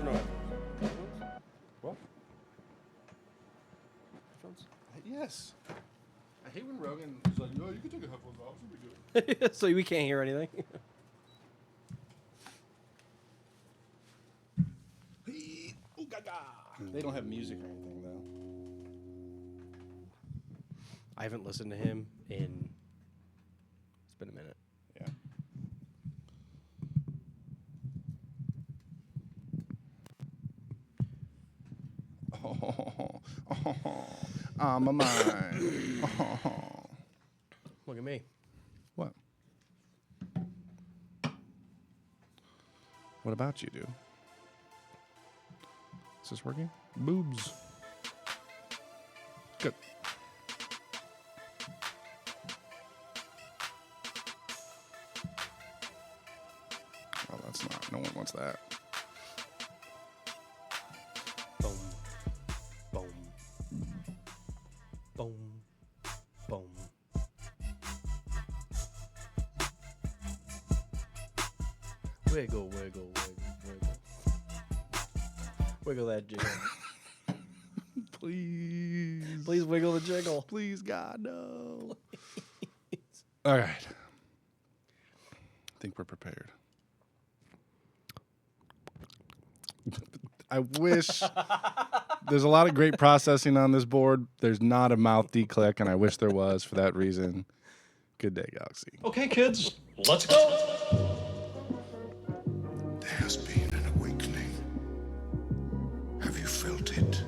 or no headphones? What? Headphones? Yes. I hate when Rogan is like, "No, you can take your headphones off. It'll be good." So we can't hear anything. Ooh, gaga. They don't have music or anything though. I haven't listened to him in. It's been a minute. Yeah. I'm a mine. Look at me. What? What about you, dude? Is this working? Boobs. Good. Oh, that's not. No one wants that. Boom. Boom. Boom. Boom. Wiggle, wiggle, wiggle, wiggle. Wiggle that jiggle. Please. Please wiggle the jiggle. Please, God, no. All right. I think we're prepared. I wish there's a lot of great processing on this board. There's not a mouth declick, and I wish there was for that reason. Good day, Galaxy. Okay, kids, let's go. There has been an awakening. Have you felt it?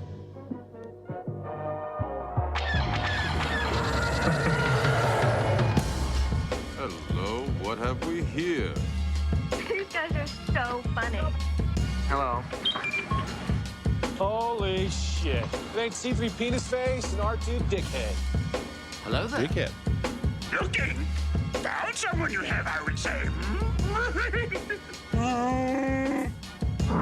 Hello, what have we here? These guys are so funny. Hello. Holy shit. It ain't C3 penis face and R2 dickhead. Hello there. Dickhead. Looking? Found someone you have, I would say.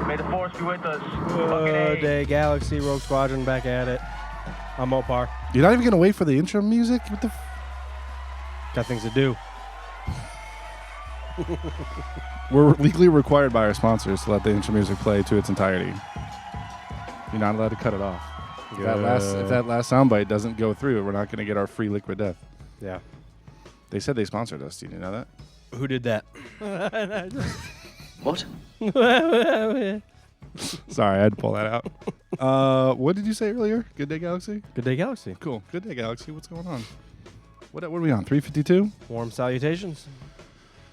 May the force be with us. Good day, Galaxy. Rogue Squadron back at it. I'm Mopar. You're not even going to wait for the intro music? What the Got things to do. We're legally required by our sponsors to let the intro music play to its entirety. You're not allowed to cut it off. If that last soundbite doesn't go through, we're not going to get our free liquid death. Yeah. They said they sponsored us. Do you know that? Who did that? What? Sorry, I had to pull that out. What did you say earlier? Good day, Galaxy? Good day, Galaxy. Cool. Good day, Galaxy. What's going on? What are we on? 352? Warm salutations.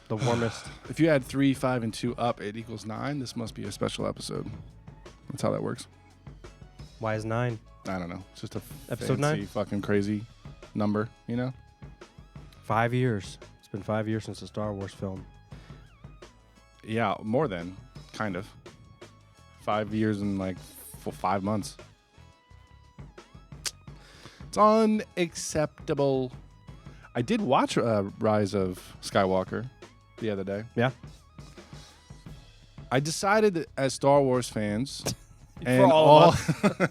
The warmest. If you add 3, 5, and 2 up, it equals 9. This must be a special episode. That's how that works. Why is 9? I don't know. It's just a Episode fancy 9? fucking crazy number, you know? 5 years. It's been 5 years since the Star Wars film. Yeah, more than, kind of. 5 years and like 5 months. It's unacceptable. I did watch Rise of Skywalker the other day. Yeah. I decided that as Star Wars fans, For all of us,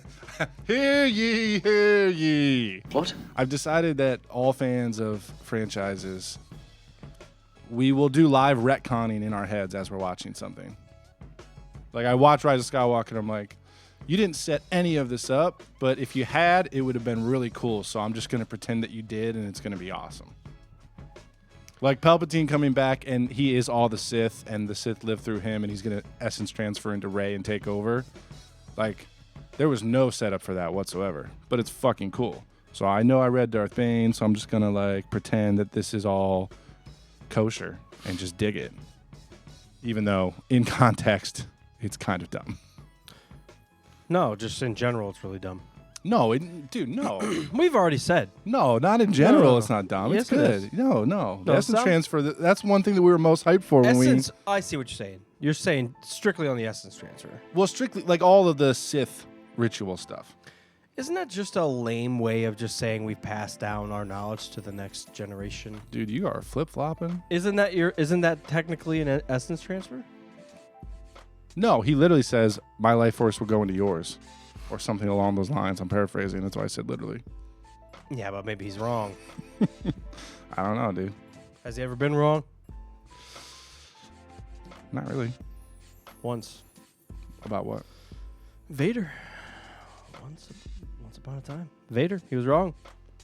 hear ye, hear ye. What? I've decided that all fans of franchises, we will do live retconning in our heads as we're watching something. Like, I watch Rise of Skywalker and I'm like, you didn't set any of this up, but if you had, it would have been really cool. So I'm just going to pretend that you did, and it's going to be awesome. Like Palpatine coming back, and he is all the Sith, and the Sith live through him, and he's going to essence transfer into Rey and take over. Like, there was no setup for that whatsoever, but it's fucking cool. So I know I read Darth Bane, so I'm just going to, like, pretend that this is all kosher and just dig it. Even though, in context, it's kind of dumb. No, just in general, it's really dumb. No, dude, no. We've already said. No, not in general. No. It's not dumb. Yes, it's good. it is. No. No, The essence some- transfer, that's one thing that we were most hyped for when Essence, I see what you're saying. You're saying strictly on the essence transfer. well, strictly, like all of the Sith ritual stuff. Isn't that just a lame way of just saying we've passed down our knowledge to the next generation? Dude, you are flip-flopping. Isn't that technically an essence transfer? No, he literally says, my life force will go into yours. Or something along those lines. I'm paraphrasing. That's why I said literally. Yeah, but maybe he's wrong. I don't know, dude. Has he ever been wrong? Not really. Once. About what? Vader. Once upon a time. Vader. He was wrong.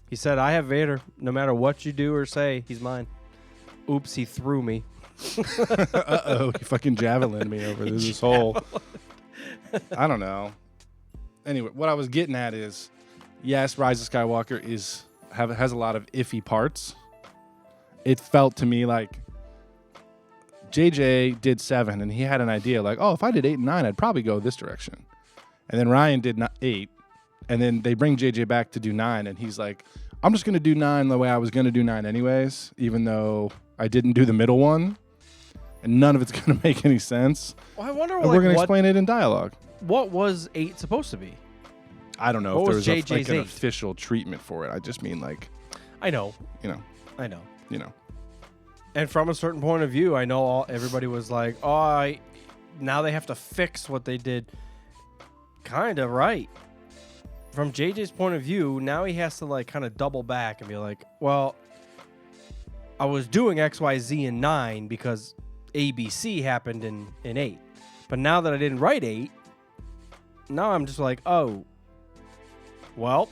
He said, I have Vader. No matter what you do or say, he's mine. Oops, he threw me. Uh-oh, he fucking javelined me over this hole. I don't know. Anyway, what I was getting at is, yes, Rise of Skywalker has a lot of iffy parts. It felt to me like JJ did 7, and he had an idea like, oh, if I did 8 and 9, I'd probably go this direction. And then Ryan did 8. And then they bring JJ back to do 9, and he's like, I'm just going to do 9 the way I was going to do 9 anyways, even though I didn't do the middle one, and none of it's going to make any sense. Well, I wonder we're going to explain it in dialogue. What was 8 supposed to be? I don't know What if was there was JJ's an 8? official treatment for it. I just mean like, I know. I know. And from a certain point of view, I know everybody was like, oh, now they have to fix what they did. Kind of right. From JJ's point of view, now he has to like kind of double back and be like, well, I was doing XYZ in 9 because ABC happened in 8. But now that I didn't write 8, now I'm just like, oh, well,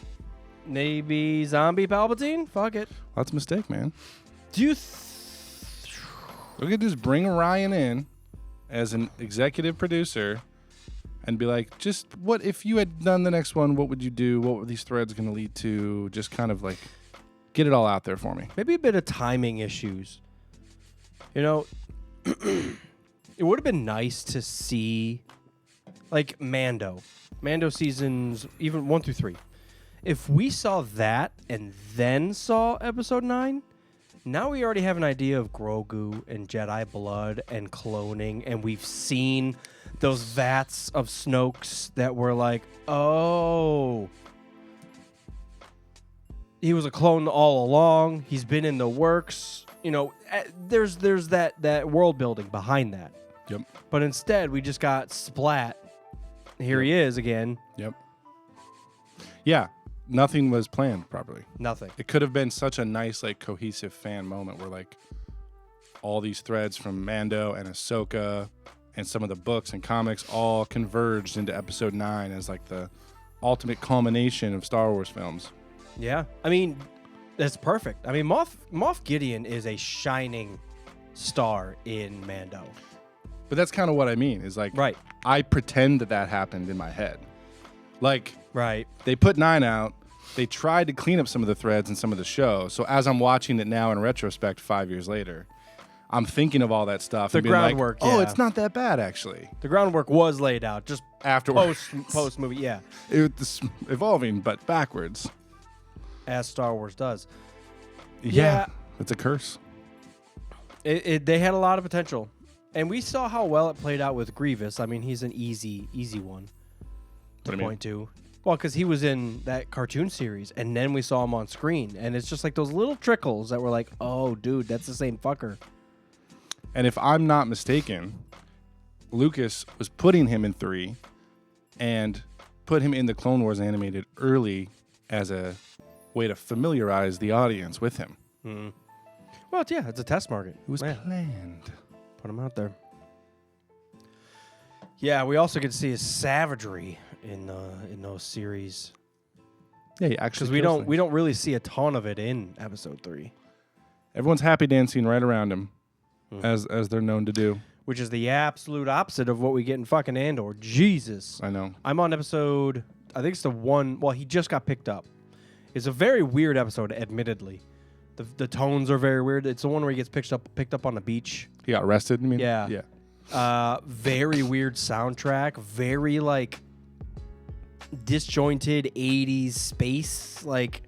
maybe zombie Palpatine? Fuck it. That's a mistake, man. Do you... We could just bring Ryan in as an executive producer and be like, just what if you had done the next one, what would you do? What were these threads going to lead to? Just kind of like get it all out there for me. Maybe a bit of timing issues. You know, it would have been nice to see like Mando seasons, even 1 through 3. If we saw that and then saw episode 9, now we already have an idea of Grogu and Jedi blood and cloning, and we've seen those vats of Snokes that were like, oh, he was a clone all along. He's been in the works. You know, there's that world building behind that. Yep. But instead, we just got splat. Here he is again. Yep. Yeah. Nothing was planned properly. Nothing. It could have been such a nice, like, cohesive fan moment where, like, all these threads from Mando and Ahsoka and some of the books and comics all converged into episode 9 as, like, the ultimate culmination of Star Wars films. Yeah. I mean, that's perfect. I mean, Moff Gideon is a shining star in Mando. But that's kind of what I mean, is, like, Right. I pretend that happened in my head. Like, Right. they put 9 out. They tried to clean up some of the threads in some of the show. So as I'm watching it now in retrospect 5 years later, I'm thinking of all that stuff. The and being like, groundwork, oh, yeah. it's not that bad, actually. The groundwork was laid out just Afterwards. post movie, yeah, It's evolving, but backwards. as Star Wars does. Yeah. It's a curse. They had a lot of potential, and we saw how well it played out with Grievous. I mean, he's an easy one What do to you mean? point to. Well, because he was in that cartoon series, and then we saw him on screen, and it's just like those little trickles that were like, oh, dude, that's the same fucker. And if I'm not mistaken, Lucas was putting him in 3 and put him in the Clone Wars animated early as a way to familiarize the audience with him. Well, yeah, it's a test market. It was Yeah. planned. Put him out there. Yeah, we also get to see his savagery in those series, Yeah, he actually because we don't really see a ton of it in episode 3, Everyone's happy dancing right around him, as they're known to do. which is the absolute opposite of what we get in fucking Andor. Jesus, I know. I'm on episode, I think it's the one. Well, he just got picked up. It's a very weird episode, admittedly. The tones are very weird. It's the one where he gets picked up on the beach. He got arrested, you mean? Yeah. Yeah. Very weird soundtrack. Very like disjointed 80s space. Like,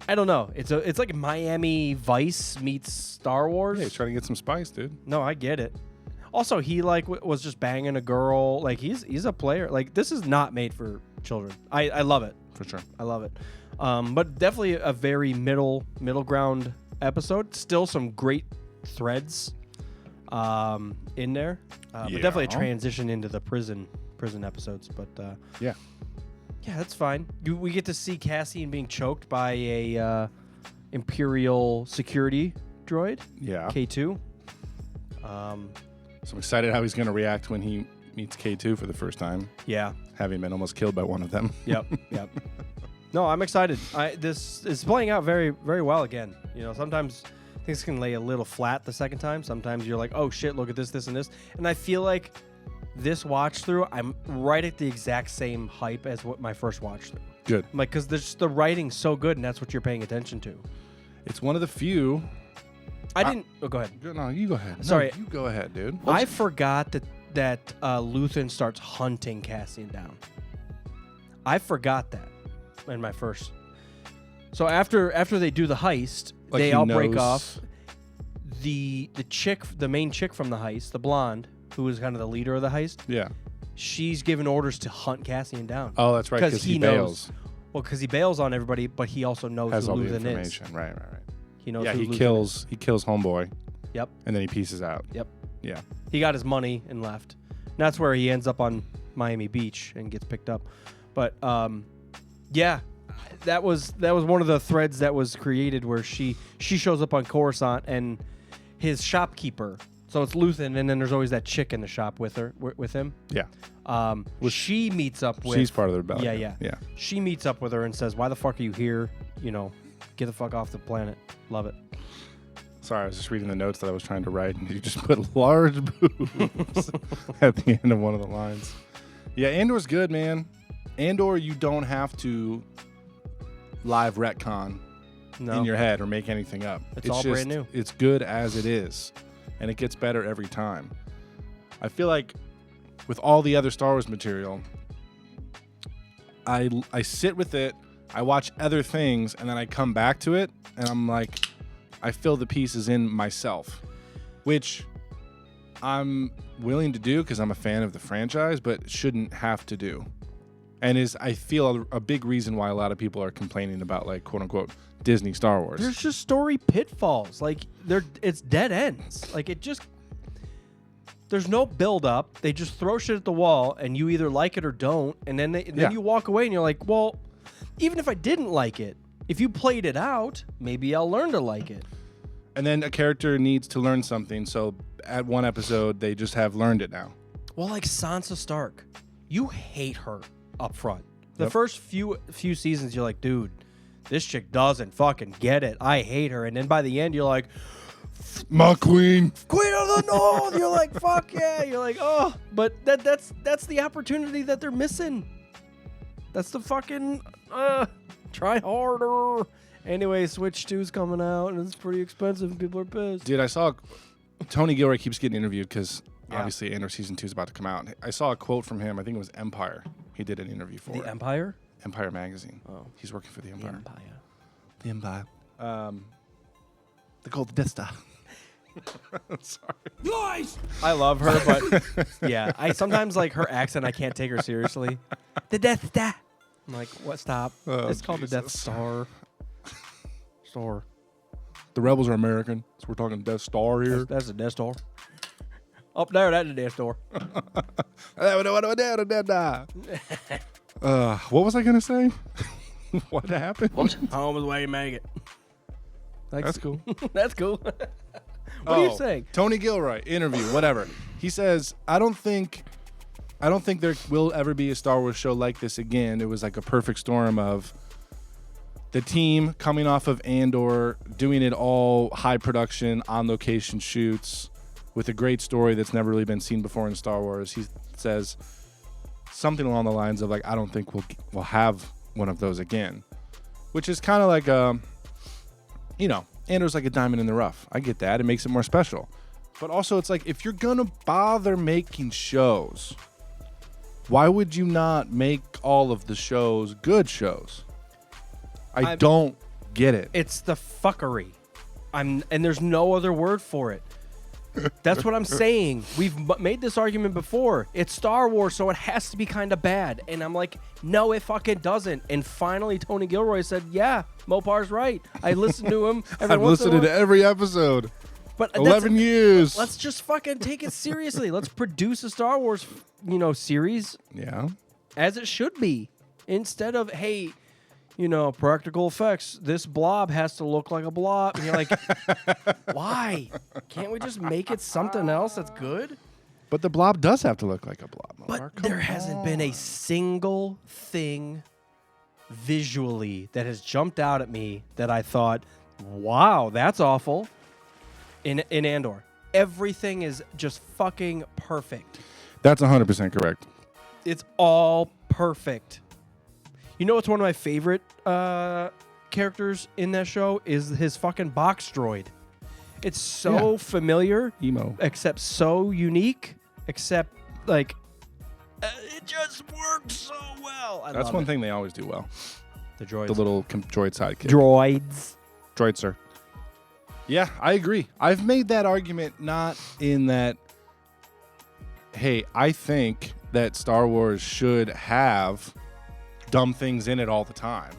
I don't know. It's like Miami Vice meets Star Wars. Yeah, he's trying to get some spice, dude. No, I get it. Also, he like was just banging a girl. Like he's a player. Like, this is not made for children. I love it. For sure. I love it. But definitely a very middle ground episode. Still some great threads in there. But definitely a transition into the prison episodes. But Yeah. yeah, that's fine. We get to see Cassian being choked by a Imperial security droid, Yeah. K2. So I'm excited how he's going to react when he meets K2 for the first time, Yeah. having been almost killed by one of them. Yep. Yep. No, I'm excited. This is playing out very, very well again. You know, sometimes things can lay a little flat the second time. Sometimes you're like, oh shit, look at this, and this. And I feel like this watch through, I'm right at the exact same hype as what my first watch through. Good. Like, because the writing's so good, and that's what you're paying attention to. It's one of the few. I didn't. Oh, go ahead. No, you go ahead. Sorry. No, you go ahead, dude. I forgot that Luthen starts hunting Cassian down. I forgot that in my first. So after they do the heist, Like they he all break knows- off. The main chick from the heist, the blonde, who is kind of the leader of the heist, Yeah. she's given orders to hunt Cassian down. Oh, that's right, because he knows. bails. Well, because he bails on everybody, but he also knows Has who all the Luthen is. information. Right. He knows Yeah, who he Luthen kills Homeboy, is. Yep. and then he pieces out. Yep. Yeah. He got his money and left. And that's where he ends up on Miami Beach and gets picked up. But yeah, that was one of the threads that was created where she shows up on Coruscant and his shopkeeper. So it's Luthen, and then there's always that chick in the shop with him. Yeah. She meets up with. She's part of the rebellion. Yeah. Yeah. She meets up with her and says, "Why the fuck are you here? You know, get the fuck off the planet." Love it. Sorry, I was just reading the notes that I was trying to write, and you just put large boobs at the end of one of the lines. Yeah, Andor's good, man. Andor, you don't have to live retcon in your head or make anything up. It's all brand new. It's good as it is, and it gets better every time. I feel like with all the other Star Wars material, I sit with it, I watch other things, and then I come back to it, and I'm like, I fill the pieces in myself, which I'm willing to do because I'm a fan of the franchise, but shouldn't have to do. And is, I feel, a big reason why a lot of people are complaining about, like, quote unquote, Disney Star Wars. There's just story pitfalls. Like it's dead ends. Like there's no build up. They just throw shit at the wall, and you either like it or don't. And then you walk away, and you're like, well, even if I didn't like it, if you played it out, maybe I'll learn to like it. And then a character needs to learn something, so at one episode, they just have learned it now. Well, like Sansa Stark, you hate her up front. The Yep. first few seasons, you're like, dude, this chick doesn't fucking get it. I hate her. And then by the end, you're like, My queen. Queen of the North. You're like, fuck yeah. You're like, oh, but that's the opportunity that they're missing. That's the fucking try harder. Anyway, Switch 2's coming out, and it's pretty expensive, and people are pissed. Dude, I saw Tony Gilroy keeps getting interviewed because obviously Andor Season 2 is about to come out. I saw a quote from him. I think it was Empire. He did an interview for The it. Empire? Empire magazine. Oh. He's working for the Empire. The Empire. The Empire. They call it the Death Star. Sorry. I love her, but yeah, I sometimes like her accent. I can't take her seriously. The Death Star. I'm like, what? Stop. Oh, It's called the Death Jesus. Star. Star. The rebels are American, so we're talking Death Star here. That's the Death Star. Up there, that's the Death Star. What was I gonna say? What happened? Home is the way you make it. That's cool. That's cool. What are you saying? Tony Gilroy interview, whatever. He says, I don't think there will ever be a Star Wars show like this again. It was like a perfect storm of the team coming off of Andor, doing it all high production, on location shoots with a great story that's never really been seen before in Star Wars. He says something along the lines of like, I don't think we'll have one of those again, which is kind of like Andor's like a diamond in the rough. I get that. It makes it more special. But also it's like, if you're going to bother making shows, why would you not make all of the shows good shows? I don't get it. It's the fuckery. And there's no other word for it. That's what I'm saying. We've made this argument before. It's Star Wars, so it has to be kind of bad. And I'm like, no, it fucking doesn't. And finally, Tony Gilroy said, yeah, Mopar's right. I listened to him. I've listened to every episode. But 11 years. Let's just fucking take it seriously. Let's produce a Star Wars, series Yeah. as it should be. Instead of, hey, practical effects. This blob has to look like a blob. And you're like, why? Can't we just make it something else that's good? But the blob does have to look like a blob. But Mark. there hasn't been a single thing visually that has jumped out at me that I thought, wow, that's awful. In Andor, everything is just fucking perfect. That's 100% correct. It's all perfect. You know what's one of my favorite characters in that show is his fucking box droid. It's so familiar, Emo. except so unique, except like it just works so well. I That's love one it. thing they always do well. The droids. The little droid sidekick. droids. Droid, sir. Yeah, I agree. I've made that argument not in that, hey, I think that Star Wars should have dumb things in it all the time.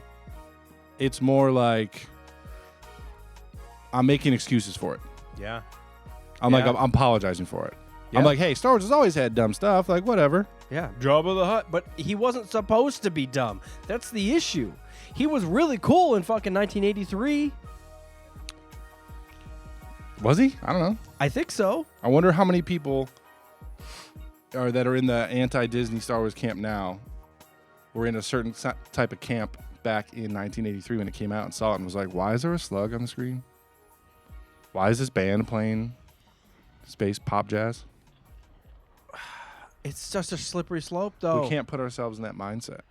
It's more like I'm making excuses for it. Yeah. I'm Yeah. I'm apologizing for it. Yeah. I'm like, hey, Star Wars has always had dumb stuff. Like, whatever. Yeah. Jabba the Hutt. But he wasn't supposed to be dumb. That's the issue. He was really cool in fucking 1983. Was he? I don't know. I think so. I wonder how many people that are in the anti-Disney Star Wars camp now were in a certain type of camp back in 1983 when it came out and saw it and was like, why is there a slug on the screen? Why is this band playing space pop jazz? It's just a slippery slope, though. We can't put ourselves in that mindset.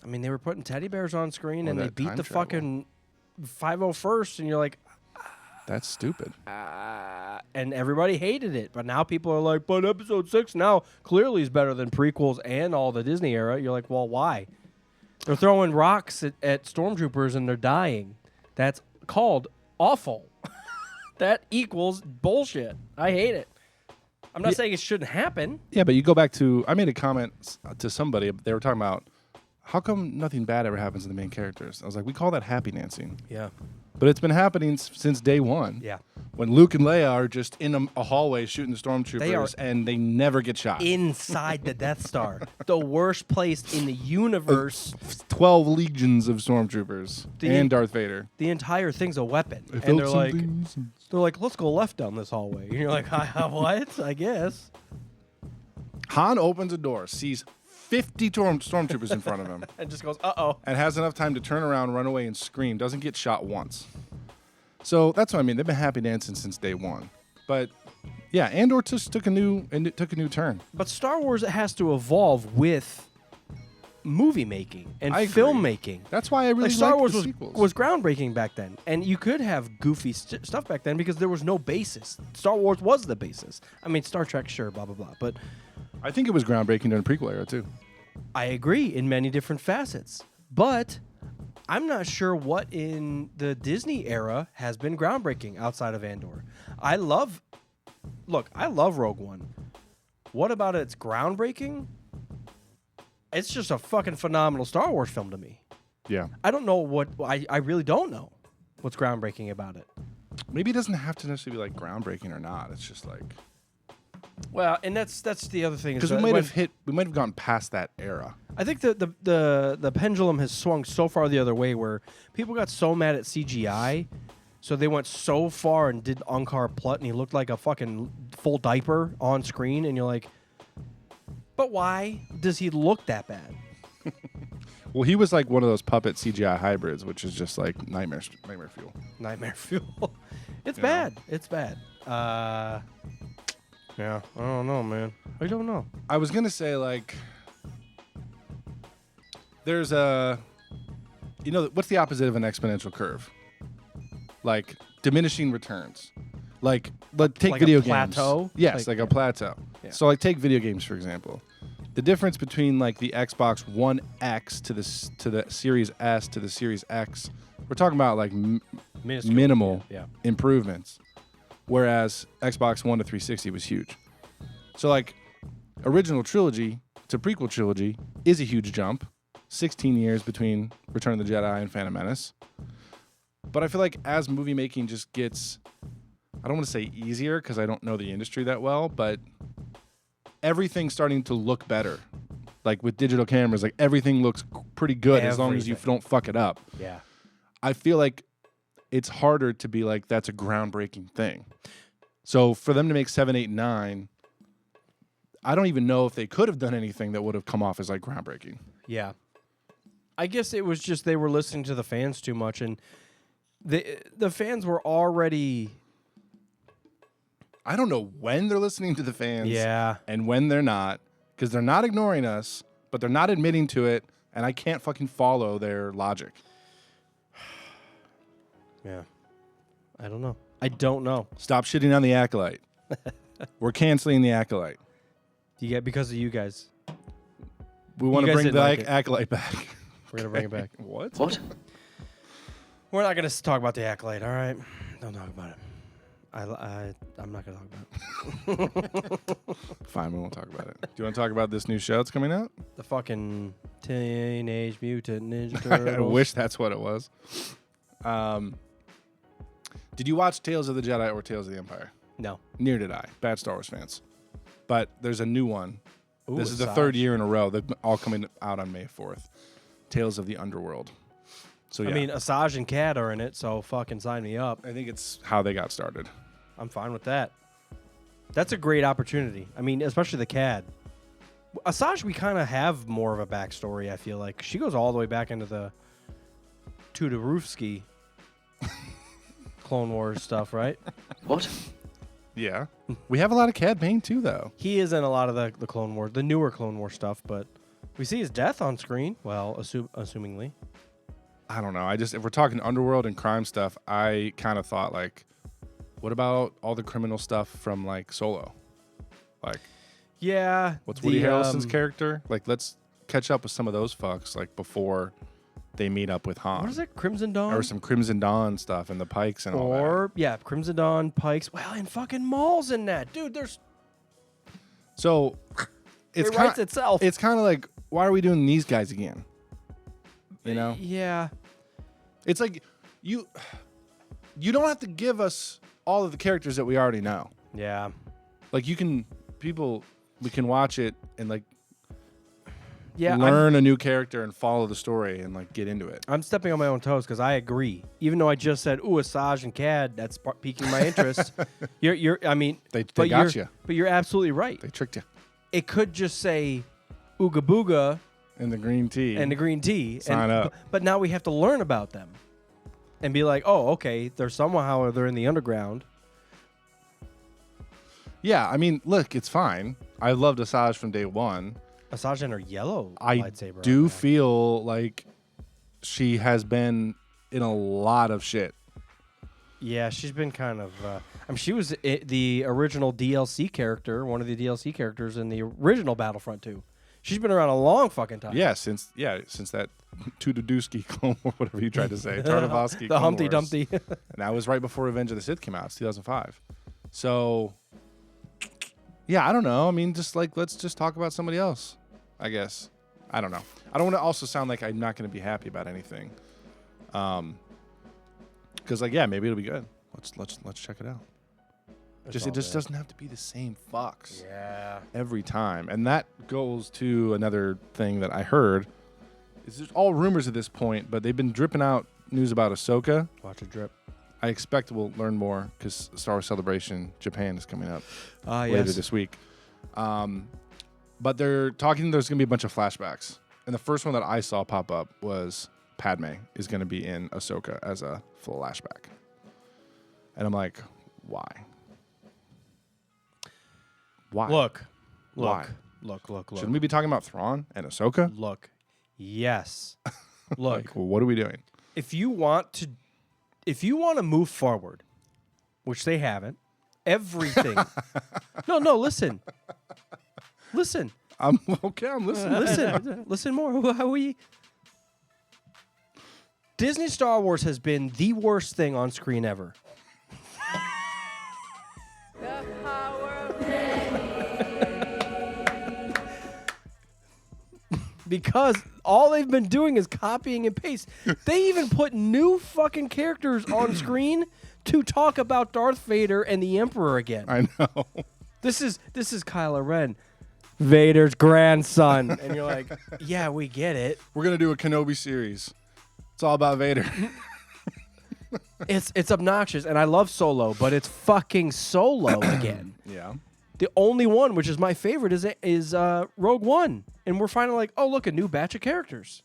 I mean, they were putting teddy bears on screen Or and they that beat time the travel. fucking 501st, and you're like, That's stupid. and everybody hated it. But now people are like, but episode 6 now clearly is better than prequels and all the Disney era. You're like, well, why? They're throwing rocks at stormtroopers and they're dying. That's called awful. That equals bullshit. I hate it. I'm not saying it shouldn't happen. Yeah, but you go back to, I made a comment to somebody. They were talking about, how come nothing bad ever happens to the main characters? I was like, we call that happy dancing. Yeah. But it's been happening since day one. Yeah. When Luke and Leia are just in a hallway shooting the stormtroopers, They are and they never get shot. Inside the Death Star. The worst place in the universe. 12 legions of stormtroopers The- and Darth Vader. The entire thing's a weapon. I And felt they're like, something. let's go left down this hallway. And you're like, what? I guess. Han opens a door, sees 50 stormtroopers in front of him, And just goes, uh-oh. and has enough time to turn around, run away, and scream. Doesn't get shot once. So that's what I mean. They've been happy dancing since day one. But yeah, Andor just took a new turn. But Star Wars has to evolve with movie making and I agree. filmmaking. That's why I really Like Star like Wars the was sequels. groundbreaking back then, and you could have goofy stuff back then because there was no basis. Star Wars was the basis. I mean, Star Trek, sure, blah blah blah, but I think it was groundbreaking during the prequel era too. I agree in many different facets. But I'm not sure what in the Disney era has been groundbreaking outside of Andor. I love Rogue One. What about it's groundbreaking? It's just a fucking phenomenal Star Wars film to me. Yeah. I don't know what I really don't know what's groundbreaking about it. Maybe it doesn't have to necessarily be like groundbreaking or not. It's just like Well, and that's the other thing. because we might have gone past that era. I think the pendulum has swung so far the other way where people got so mad at CGI, so they went so far and did Unkar Plutt and he looked like a fucking full diaper on screen, and you're like, but why does he look that bad? Well, he was like one of those puppet CGI hybrids, which is just like nightmare fuel. Nightmare fuel. It's Yeah. bad. It's bad. Yeah, I don't know, man. I don't know. I was gonna say like, there's a, what's the opposite of an exponential curve? Like diminishing returns. Like, take Like a video plateau? games. Yes, Like- like a plateau. Yeah. So like take video games for example. The difference between like the Xbox One X to the Series S to the Series X, we're talking about like Minuscule. minimal Yeah. improvements, whereas Xbox One to 360 was huge. So like original trilogy to prequel trilogy is a huge jump. 16 years between Return of the Jedi and Phantom Menace. But I feel like as movie making just gets, I don't want to say easier because I don't know the industry that well, but everything's starting to look better. Like with digital cameras, like everything looks pretty good as long as you Everything. don't fuck it up. Yeah. I feel like it's harder to be like, that's a groundbreaking thing. So for them to make 7, 8, 9, I don't even know if they could have done anything that would have come off as like groundbreaking. Yeah. I guess it was just they were listening to the fans too much, and the fans were already. I don't know when they're listening to the fans, Yeah. and when they're not, because they're not ignoring us, but they're not admitting to it, and I can't fucking follow their logic. Yeah. I don't know. I don't know. Stop shitting on the Acolyte. We're canceling the Acolyte. You get because of you guys. We want to guys bring the didn't like it. Acolyte back. We're gonna bring it back. What? What? We're not gonna talk about the Acolyte. All right. Don't talk about it. I'm not gonna talk about it. Fine, we won't talk about it. Do you want to talk about this new show that's coming out? The fucking Teenage Mutant Ninja Turtles. I wish that's what it was. Did you watch Tales of the Jedi or Tales of the Empire? No. Neither did I. Bad Star Wars fans. But there's a new one. Ooh, This is the third year in a row. They're all coming out on May 4th. Tales of the Underworld. So yeah, I mean, Asajj and Cad are in it, so fucking sign me up. I think it's how they got started. I'm fine with that. That's a great opportunity. I mean, especially the Cad. Asajj, we kind of have more of a backstory, I feel like. She goes all the way back into the Tudorowski Clone Wars stuff, right? What? Yeah. We have a lot of Cad Bane too, though. He is in a lot of the Clone Wars, the newer Clone War stuff, but we see his death on screen. Well, assumingly. I don't know. If we're talking underworld and crime stuff, I kind of thought like, what about all the criminal stuff from like Solo? Like, Yeah. what's Woody Harrelson's character? Like, let's catch up with some of those fucks like before they meet up with Han. What is it? Crimson Dawn? Or some Crimson Dawn stuff and the Pikes and all that. Or, yeah, Crimson Dawn, Pikes. Well, and fucking Maul's in that. Dude, there's... So, It writes itself. It's kind of like, why are we doing these guys again? You know? Yeah. It's like, you don't have to give us all of the characters that we already know. Yeah. Like, we can watch it and like Yeah. learn a new character and follow the story and like get into it. I'm stepping on my own toes because I agree. Even though I just said, ooh, Asajj and Cad, that's piquing my interest. I mean... They but got you. But you're absolutely right. They tricked you. It could just say Ooga Booga And the green tea. and the green tea. Sign up. But now we have to learn about them. And be like, oh, okay, they're somehow they're in the underground. Yeah, I mean, look, it's fine. I loved Asajj from day one. Asajj and her yellow I lightsaber. do right now. feel like she has been in a lot of shit. Yeah, she's been kind of... I mean, she was the original DLC character, one of the DLC characters in the original Battlefront 2. She's been around a long fucking time. Yeah, since that Tudorowski clone or whatever you tried to say, Tartakovsky The Clone Humpty Wars. Dumpty. And that was right before Revenge of the Sith came out. It's 2005. So, yeah, I don't know. I mean, just like, let's just talk about somebody else, I guess. I don't know. I don't want to also sound like I'm not going to be happy about anything. Because, like, yeah, maybe it'll be good. Let's check it out. It just doesn't have to be the same fucks every time. And that goes to another thing that I heard. Is there's all rumors at this point, but they've been dripping out news about Ahsoka. Watch it drip. I expect we'll learn more because Star Wars Celebration Japan is coming up later Yes. this week. But they're talking there's going to be a bunch of flashbacks. And the first one that I saw pop up was Padme is going to be in Ahsoka as a flashback. And I'm like, why? Why? Look. Why? Look. Shouldn't we be talking about Thrawn and Ahsoka? Look. Yes. Look. Like, well, what are we doing? If you want to move forward, which they haven't, everything. No, listen. Listen. I'm okay. I'm listening. Listen more. How we Disney Star Wars has been the worst thing on screen ever. Because all they've been doing is copying and paste. They even put new fucking characters on screen to talk about Darth Vader and the Emperor again. I know. This is Kylo Ren, Vader's grandson, and you're like, yeah, we get it. We're going to do a Kenobi series. It's all about Vader. It's obnoxious, and I love Solo, but it's fucking Solo again. Yeah. The only one, which is my favorite, is Rogue One, and we're finally like, oh look, a new batch of characters.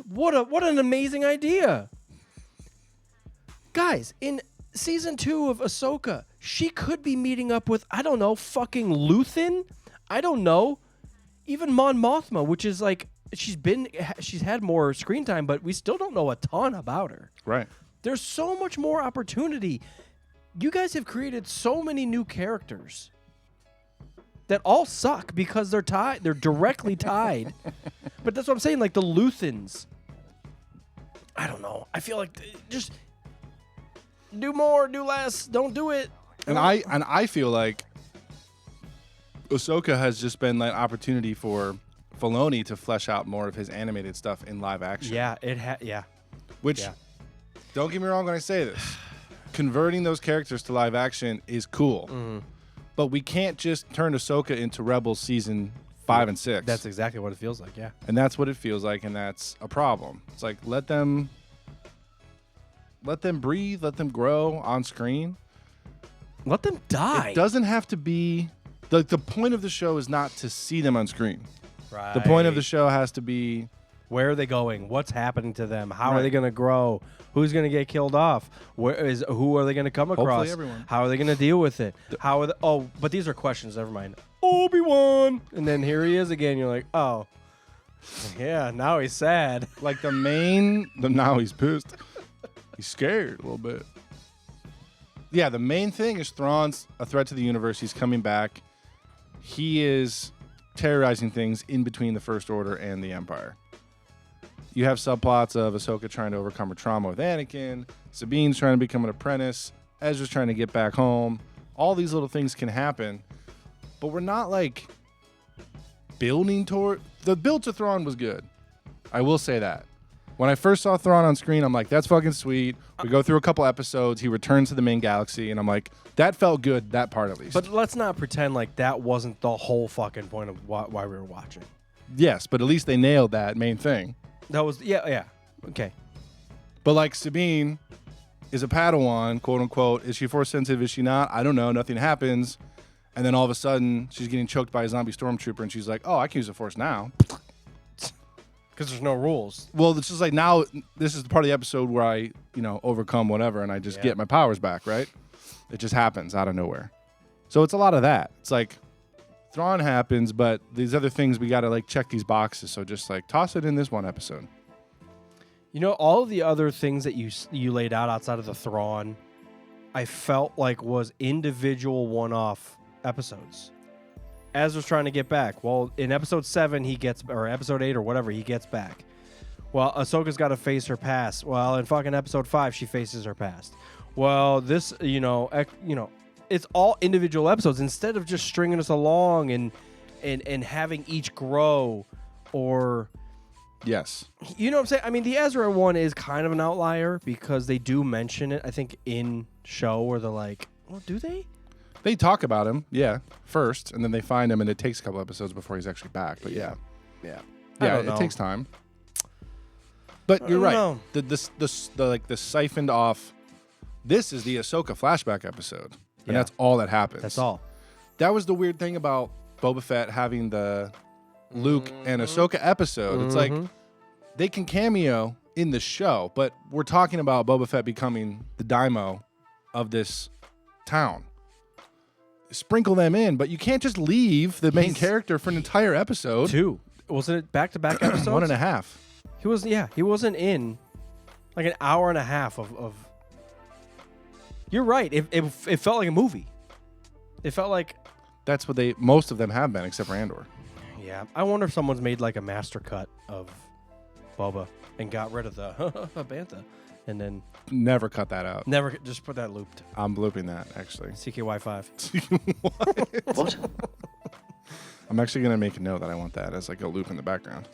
What an amazing idea, guys! In season 2 of Ahsoka, she could be meeting up with, I don't know, fucking Luthen. I don't know, even Mon Mothma, which is like she's had more screen time, but we still don't know a ton about her. Right. There's so much more opportunity. You guys have created so many new characters that all suck because they're tied. They're directly tied. But that's what I'm saying. Like the Luthens. I don't know. I feel like just do more, do less. Don't do it. And I feel like Ahsoka has just been that opportunity for Filoni to flesh out more of his animated stuff in live action. Yeah, yeah. Which, don't get me wrong when I say this, converting those characters to live action is cool. Mm-hmm. But we can't just turn Ahsoka into Rebels season 5 and 6. That's exactly what it feels like, yeah. And that's what it feels like, and that's a problem. It's like let them breathe, let them grow on screen. Let them die. It doesn't have to be the point of the show is not to see them on screen. Right. The point of the show has to be where are they going? What's happening to them? How Right. are they going to grow? Who's going to get killed off? Who are they going to come across? Hopefully everyone. How are they going to deal with it? But these are questions. Never mind. Obi-Wan, and then here he is again. You're like, oh, yeah. Now he's sad. like now he's pissed. He's scared a little bit. Yeah, the main thing is Thrawn's a threat to the universe. He's coming back. He is terrorizing things in between the First Order and the Empire. You have subplots of Ahsoka trying to overcome her trauma with Anakin, Sabine's trying to become an apprentice, Ezra's trying to get back home. All these little things can happen, but we're not like building toward... The build to Thrawn was good. I will say that. When I first saw Thrawn on screen, I'm like, that's fucking sweet. We go through a couple episodes, he returns to the main galaxy, and I'm like, that felt good, that part at least. But let's not pretend like that wasn't the whole fucking point of why we were watching. Yes, but at least they nailed that main thing. That was, yeah. Okay. But like Sabine is a Padawan, quote unquote. Is she force sensitive? Is she not? I don't know. Nothing happens. And then all of a sudden, she's getting choked by a zombie stormtrooper, and she's like, oh, I can use the force now. Because there's no rules. Well, it's just like now, this is the part of the episode where I, overcome whatever, and I just get my powers back, right? It just happens out of nowhere. So it's a lot of that. It's like, Thrawn happens, but these other things, we got to like check these boxes. So just like toss it in this one episode. All of the other things that you laid out outside of the Thrawn, I felt like was individual one-off episodes. Ezra's trying to get back. Well, in episode 7, or episode 8 or whatever, he gets back. Well, Ahsoka's got to face her past. Well, in fucking episode 5, she faces her past. Well, this, it's all individual episodes instead of just stringing us along and having each grow or... Yes. You know what I'm saying? I mean, the Ezra one is kind of an outlier because they do mention it, I think, in show where they're like, well, do they? They talk about him, first, and then they find him, and it takes a couple episodes before he's actually back. But yeah, it takes time. But you're right. Know. The siphoned off. This is the Ahsoka flashback episode, and Yeah. that's all that happens. That's all. That was the weird thing about Boba Fett having the Luke and Ahsoka episode. It's like they can cameo in the show, but we're talking about Boba Fett becoming the daimyo of this town. Sprinkle them in, but you can't just leave the main character for an entire episode. 2. Wasn't it back-to-back episodes? 1.5. He wasn't in like an hour and a half of... You're right. It felt like a movie. It felt like... That's what most of them have been, except for Andor. Yeah. I wonder if someone's made like a master cut of Boba and got rid of the Bantha and then... Never cut that out. Never, just put that looped. I'm blooping that, actually. CKY5. What? I'm actually going to make a note that I want that as like a loop in the background.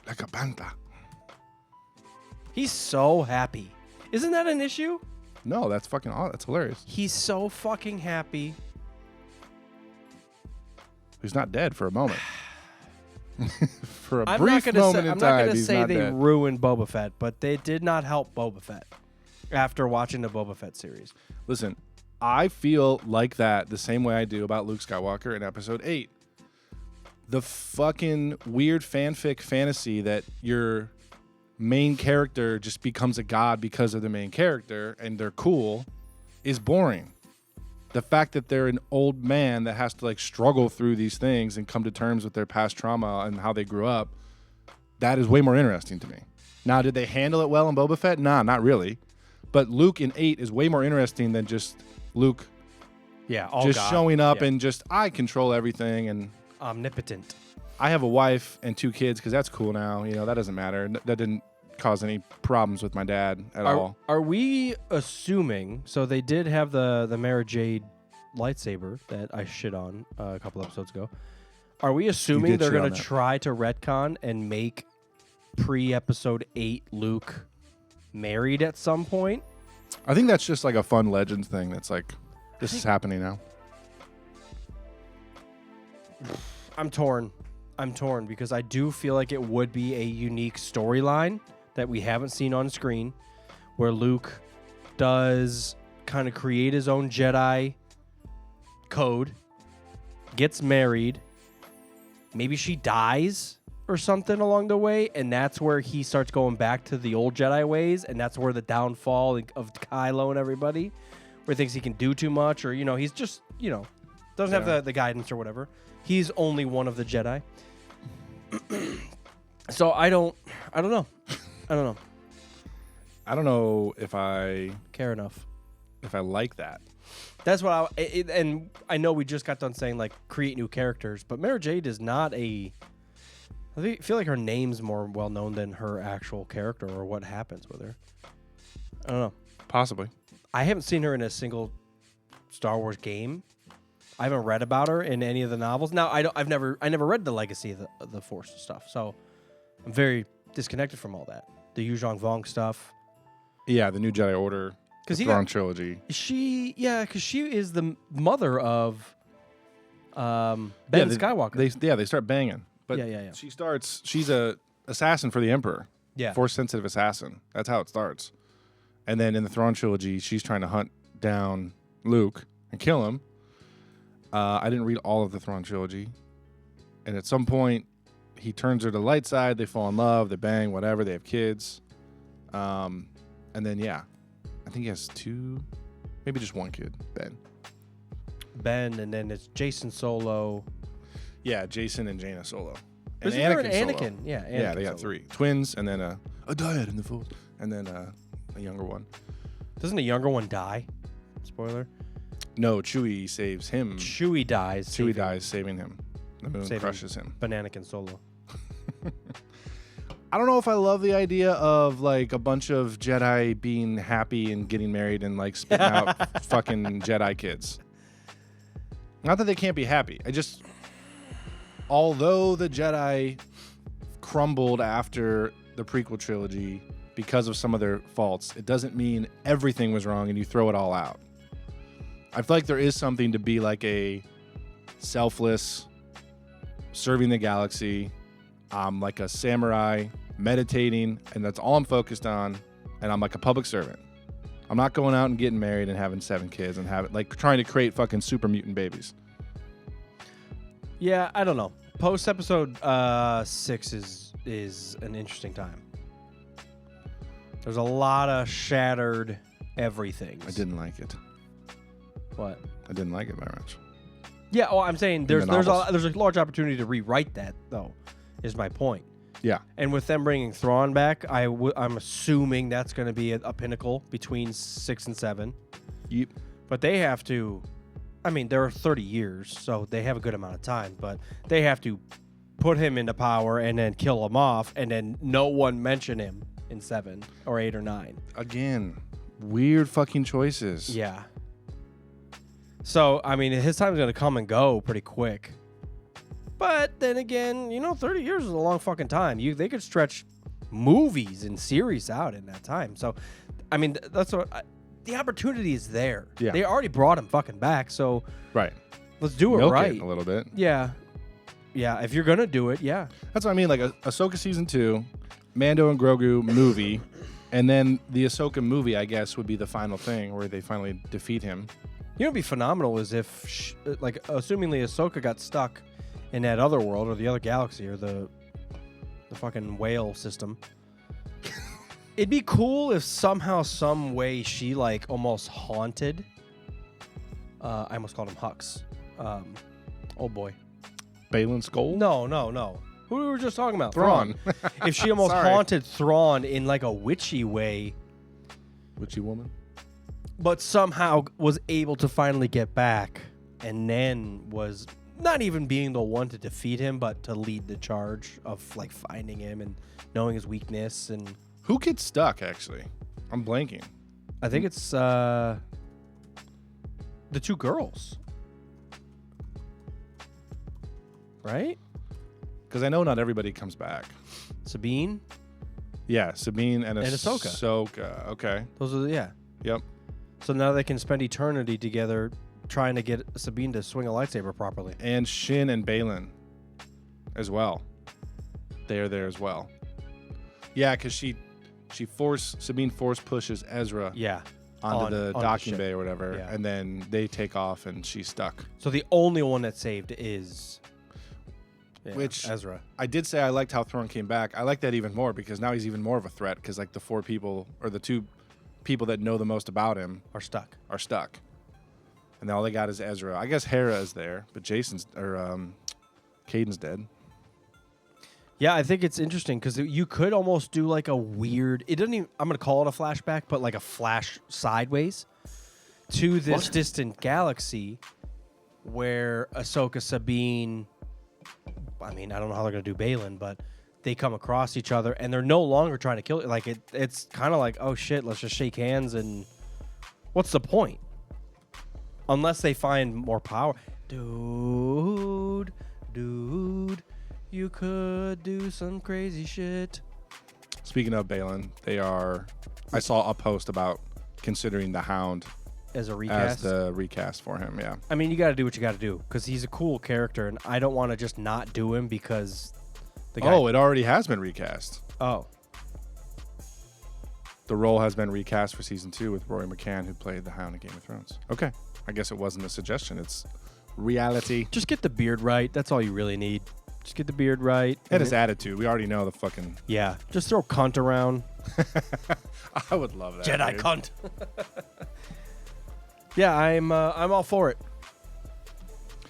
Like a banta. He's so happy. Isn't that an issue? No, that's fucking awesome. That's hilarious. He's so fucking happy. He's not dead for a moment. For a I'm brief not moment in I'm time, not gonna he's say not they dead. ruined Boba Fett, but they did not help Boba Fett after watching the Boba Fett series. Listen, I feel like that the same way I do about Luke Skywalker in Episode 8. The fucking weird fanfic fantasy that your main character just becomes a god because of the main character and they're cool is boring. The fact that they're an old man that has to like struggle through these things and come to terms with their past trauma and how they grew up, that is way more interesting to me. Now, did they handle it well in Boba Fett? Nah, not really. But Luke in 8 is way more interesting than just Luke all just God. showing up Yeah. and just, I control everything and Omnipotent. I have a wife and 2 kids because that's cool now. You know, that doesn't matter. That didn't cause any problems with my dad at all. Are we assuming? So they did have the Mara Jade lightsaber that I shit on a couple episodes ago. Are we assuming did they're shit going on to that. try to retcon and make pre-episode 8 Luke married at some point? I think that's just like a fun Legends thing. That's like, this is happening now. I'm torn because I do feel like it would be a unique storyline that we haven't seen on screen where Luke does kind of create his own Jedi code, gets married, maybe she dies or something along the way, and that's where he starts going back to the old Jedi ways, and that's where the downfall of Kylo and everybody, where he thinks he can do too much, or, he's just, doesn't have the guidance or whatever. He's only one of the Jedi. So I don't know. I don't know if I care enough. if I like that. That's what and I know we just got done saying like create new characters, but Mara Jade is not I feel like her name's more well known than her actual character or what happens with her. I don't know. Possibly. I haven't seen her in a single Star Wars game. I haven't read about her in any of the novels. Now I never read the Legacy of the Force stuff, so I'm very disconnected from all that. The Yu Zhong Vong stuff. Yeah, the New Jedi Order, the Thrawn trilogy. because she is the mother of Ben Skywalker. They start banging. But Yeah. she's a assassin for the Emperor. Yeah. Force-sensitive assassin. That's how it starts. And then in the Thrawn trilogy, she's trying to hunt down Luke and kill him. I didn't read all of the Thrawn trilogy. And at some point, he turns her to the light side. They fall in love. They bang, whatever. They have kids. And then, I think he has 2, maybe just 1 kid, Ben. And then it's Jason Solo. Yeah, Jason and Jaina Solo. And Isn't there an Anakin Solo. Anakin? Yeah, Yeah, they Anakin got Solo. 3. Twins, and then a dyad in the Force. And then a younger one. Doesn't the younger one die? Spoiler. No, Chewie saves him. Chewie dies. Chewie dies saving him. The moon Saving crushes him. Anakin Solo. I don't know if I love the idea of like a bunch of Jedi being happy and getting married and like spitting out fucking Jedi kids. Not that they can't be happy. Although the Jedi crumbled after the prequel trilogy because of some of their faults, it doesn't mean everything was wrong and you throw it all out. I feel like there is something to be like a selfless, serving the galaxy, like a samurai, meditating, and that's all I'm focused on, and I'm like a public servant. I'm not going out and getting married and having 7 kids and trying to create fucking super mutant babies. Yeah, I don't know. Post episode 6 is an interesting time. There's a lot of shattered everything. I didn't like it. What? I didn't like it very much. Yeah, I'm saying there's novels. a large opportunity to rewrite that though. Is my point. Yeah. And with them bringing Thrawn back, I'm assuming that's going to be a pinnacle between 6 and 7. Yep. But they have to. I mean, there are 30 years, so they have a good amount of time. But they have to put him into power and then kill him off, and then no one mention him in 7 or 8 or 9. Again, weird fucking choices. Yeah. So I mean, his time's going to come and go pretty quick. But then again, 30 years is a long fucking time. They could stretch movies and series out in that time. So, I mean, that's what the opportunity is there. Yeah. They already brought him fucking back. So, Right. let's do it Milk right. it a little bit. Yeah. Yeah. If you're going to do it, yeah. That's what I mean. Like Ahsoka season 2, Mando and Grogu movie, and then the Ahsoka movie, I guess, would be the final thing where they finally defeat him. You know, what'd be phenomenal is if, like, assumingly Ahsoka got stuck in that other world or the other galaxy or the fucking whale system. It'd be cool if somehow, some way, she like almost haunted. I almost called him Hux. Oh boy, Balin Skull? no. Who we were just talking about? Thrawn. If she almost Sorry. haunted Thrawn in like a witchy way, Witchy woman? but somehow was able to finally get back, and then was not even being the one to defeat him, but to lead the charge of like finding him and knowing his weakness. And Who gets stuck, actually? I'm blanking. I think it's the two girls, right? Because I know not everybody comes back. Sabine. Yeah, Sabine and Ahsoka. Ahsoka. Okay. Those are yeah. Yep. So now they can spend eternity together trying to get Sabine to swing a lightsaber properly. And Shin and Balin as well. They are there as well. Yeah, because Sabine force pushes Ezra Yeah. onto the docking ship. bay or whatever, Yeah. and then they take off and she's stuck. So the only one that's saved is Which- Ezra. I did say I liked how Thrawn came back. I like that even more because now he's even more of a threat because like the 4 people or the 2 people that know the most about him Are stuck. are stuck. And all they got is Ezra. I guess Hera is there, but Caden's dead. Yeah, I think it's interesting because you could almost do like a weird. It doesn't even. I'm gonna call it a flashback, but like a flash sideways to this distant galaxy where Ahsoka, Sabine. I mean, I don't know how they're gonna do Balin, but they come across each other and they're no longer trying to kill it. Like it's kind of like, oh shit, let's just shake hands and what's the point? Unless they find more power, dude. You could do some crazy shit. Speaking of Balin, I saw a post about considering the Hound As a recast. as the recast for him. Yeah. I mean, you got to do what you got to do because he's a cool character, and I don't want to just not do him because the guy. Oh, it already has been recast. Oh, The role has been recast for season 2 with Rory McCann, who played the Hound in Game of Thrones. Okay. I guess it wasn't a suggestion. It's reality. just get the beard right. That's all you really need. Just get the beard right. And his attitude. We already know the fucking... Yeah, just throw cunt around. I would love that. Jedi dude. cunt. Yeah, I'm all for it.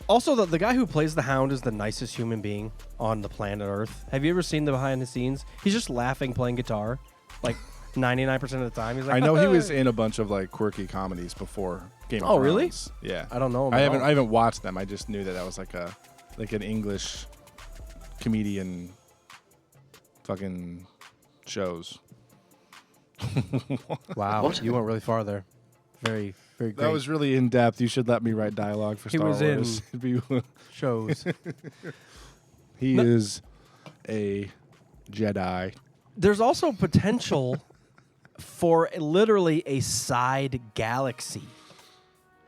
Also, the guy who plays the Hound is the nicest human being on the planet Earth. Have you ever seen the behind the scenes? He's just laughing, playing guitar, like 99% of the time. He's like, I know he was in a bunch of like quirky comedies before Game of Oh, Thrones. really? Yeah. I don't know him I at all. haven't watched them. I just knew that was like an English comedian fucking shows. Wow, you went really far there. Very, very great. That was really in depth. You should let me write dialogue for He Star was Wars. shows. He is a Jedi. There's also potential for literally a side galaxy.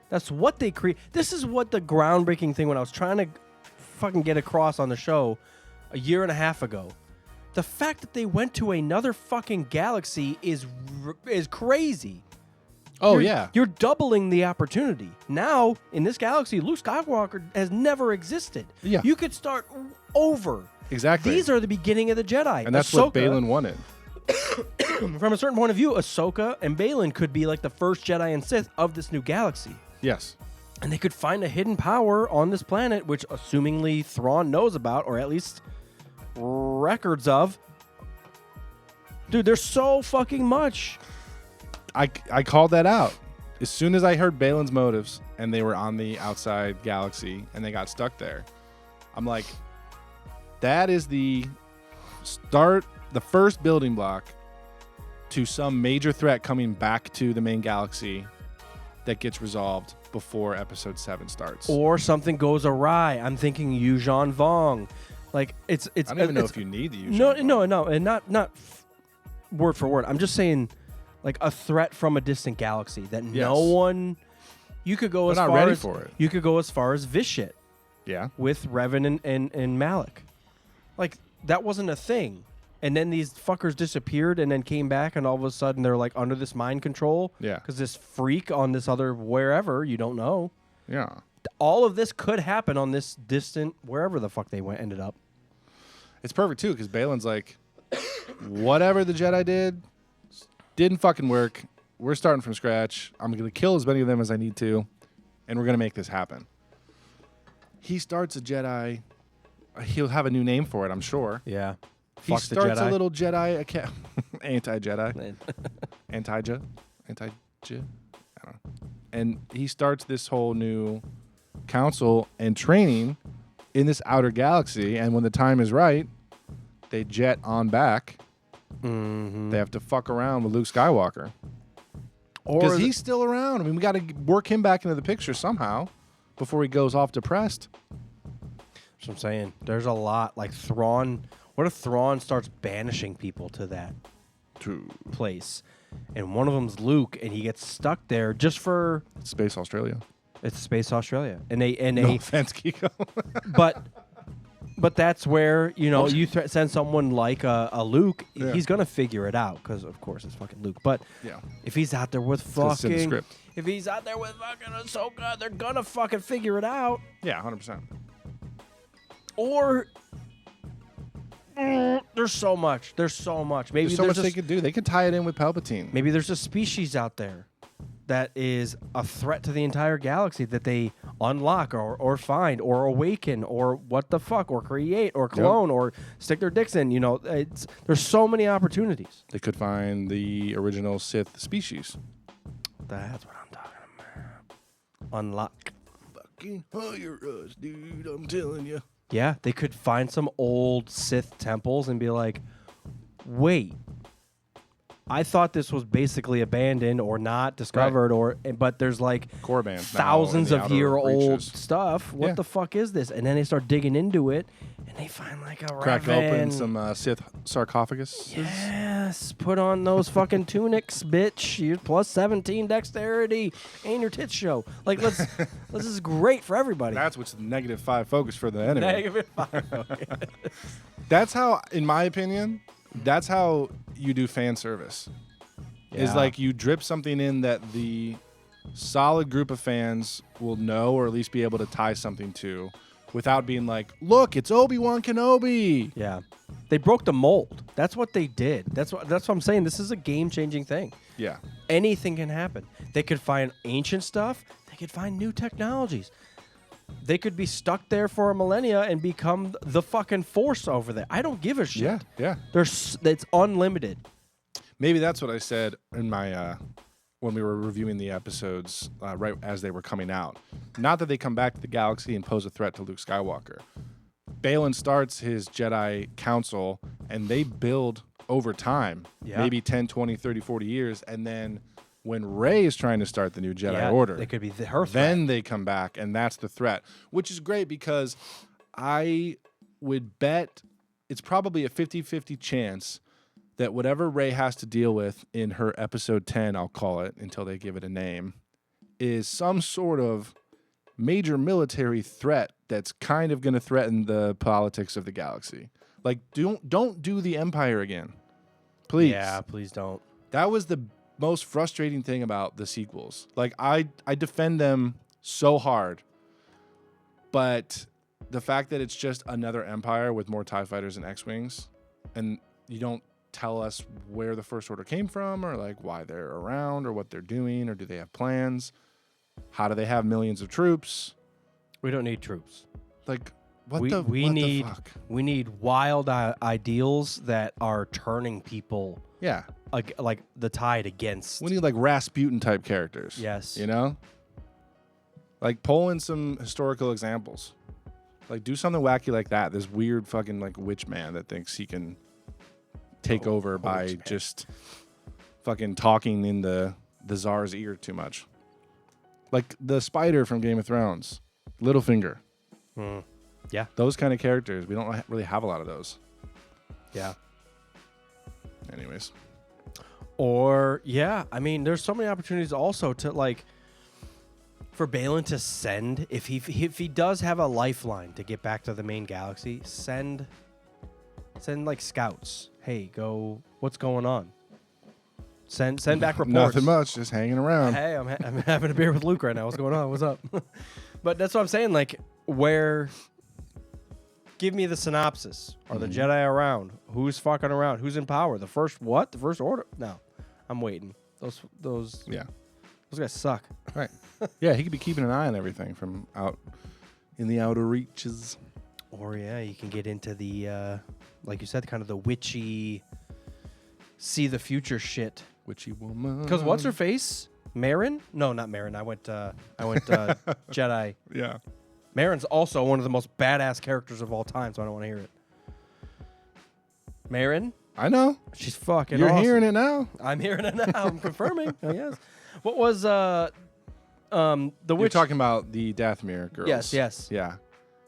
That's what they create. This is what the groundbreaking thing when I was trying to fucking get across on the show a year and a half ago. The fact that they went to another fucking galaxy is crazy. Oh, You're- yeah. You're doubling the opportunity. Now, in this galaxy, Luke Skywalker has never existed. Yeah. You could start over. Exactly. These are the beginning of the Jedi. and that's what Ahsoka, Balin wanted. from a certain point of view, Ahsoka and Balin could be like the first Jedi and Sith of this new galaxy. Yes. And they could find a hidden power on this planet, which assumingly Thrawn knows about, or at least records of. Dude, there's so fucking much. I called that out. As soon as I heard Balin's motives and they were on the outside galaxy and they got stuck there, I'm like, that is the first building block to some major threat coming back to the main galaxy that gets resolved before episode 7 starts. Or something goes awry. I'm thinking Yuuzhan Vong. Like, it's I don't even know if you need the usual. No, and not word for word. I'm just saying, like, a threat from a distant galaxy that no one. You could go They're as not far ready as for it. You could go as far as Vishit Yeah. with Revan and Malik. Like, that wasn't a thing. And then these fuckers disappeared and then came back, and all of a sudden they're like under this mind control. Yeah. Because this freak on this other wherever, you don't know. Yeah. All of this could happen on this distant wherever the fuck they ended up. It's perfect too, because Balin's like, whatever the Jedi didn't fucking work. We're starting from scratch. I'm gonna kill as many of them as I need to, and we're gonna make this happen. He starts a Jedi. He'll have a new name for it, I'm sure. Yeah. He Fuck the starts a Jedi. little Jedi anti-Jedi, anti-J, I don't know. And he starts this whole new council and training in this outer galaxy. And when the time is right, they jet on back. Mm-hmm. They have to fuck around with Luke Skywalker because he's still around. I mean, we got to work him back into the picture somehow before he goes off depressed. That's what I'm saying. There's a lot. Like Thrawn. What if Thrawn starts banishing people to that place? And one of them's Luke, and he gets stuck there just for... Space Australia. It's Space Australia. And they No offense, Kiko. But that's where, you know, you send someone like a Luke, Yeah. he's going to figure it out because, of course, it's fucking Luke. But Yeah. if he's out there with 'cause it's in the fucking... script. If he's out there with fucking Ahsoka, they're going to fucking figure it out. Yeah, 100%. Or... there's so much. There's so much. Maybe There's so much they could do. They could tie it in with Palpatine. Maybe there's a species out there that is a threat to the entire galaxy that they unlock or find or awaken or what the fuck or create or clone or stick their dicks in. You know, there's so many opportunities. They could find the original Sith species. That's what I'm talking about. Unlock. Fucking hire us, dude. I'm telling you. Yeah, they could find some old Sith temples and be like, wait, I thought this was basically abandoned or not discovered, but there's like Korriban's thousands now in of the outer year old reaches. stuff. What Yeah. the fuck is this? And then they start digging into it, and they find like a Crack open raven. some Sith sarcophagus. Yes, put on those fucking tunics, bitch. You're plus 17 dexterity, and your tits show. Like, this is great for everybody. That's what's -5 focus for the enemy. -5. That's how, in my opinion, that's how you do fan service. Is Yeah. like you drip something in that the solid group of fans will know or at least be able to tie something to without being like, look, it's Obi-Wan Kenobi. Yeah, they broke the mold. That's what they did. That's what I'm saying. This is a game-changing thing. Yeah. Anything can happen. They could find ancient stuff. They could find new technologies. They could be stuck there for a millennia and become the fucking Force over there. I don't give a shit. Yeah. It's unlimited. Maybe that's what I said in my when we were reviewing the episodes right as they were coming out. Not that they come back to the galaxy and pose a threat to Luke Skywalker. Balin starts his Jedi Council, and they build over time, maybe 10, 20, 30, 40 years, and then when Rey is trying to start the new Jedi Order, They could be her threat. then they come back, and that's the threat, which is great because I would bet it's probably a 50-50 chance that whatever Rey has to deal with in her episode 10, I'll call it until they give it a name, is some sort of major military threat that's kind of going to threaten the politics of the galaxy. Like, don't do the Empire again. Please. Yeah, please don't. That was the most frustrating thing about the sequels. Like, I defend them so hard, but the fact that it's just another Empire with more TIE fighters and X-Wings, and you don't tell us where the First Order came from or like why they're around or what they're doing or do they have plans? How do they have millions of troops? We don't need troops. Like, what we the need fuck? we need wild ideals that are turning people Yeah. like the tide against. We need like Rasputin type characters. Yes. You know? Like, pull in some historical examples. Like, do something wacky like that. This weird fucking like witch man that thinks he can take over by just fucking talking in the Tsar's ear too much. Like the spider from Game of Thrones, Littlefinger. Yeah. Those kind of characters. We don't really have a lot of those. Yeah. Anyways. Or yeah, I mean, there's so many opportunities also to like for Balin to send if he does have a lifeline to get back to the main galaxy, send Send like scouts. Hey, go. What's going on? Send back reports. Nothing much, just hanging around. Hey, I'm having a beer with Luke right now. What's going on? What's up? But that's what I'm saying. Like, where? Give me the synopsis. Are the Jedi around? Who's fucking around? Who's in power? The first what? The First Order? No, I'm waiting. Those guys suck. Right. Yeah, he could be keeping an eye on everything from out in the outer reaches. Or yeah, you can get into the like you said, kind of the witchy, see the future shit. Witchy woman. Because what's her face? Marin? No, not Marin. I went Jedi. Yeah. Marin's also one of the most badass characters of all time, so I don't want to hear it. Marin? I know. She's fucking You're awesome. hearing it now. I'm hearing it now. I'm confirming. Oh, yes. What was the witch? You're talking about the Dathomir girls. Yes. Yeah.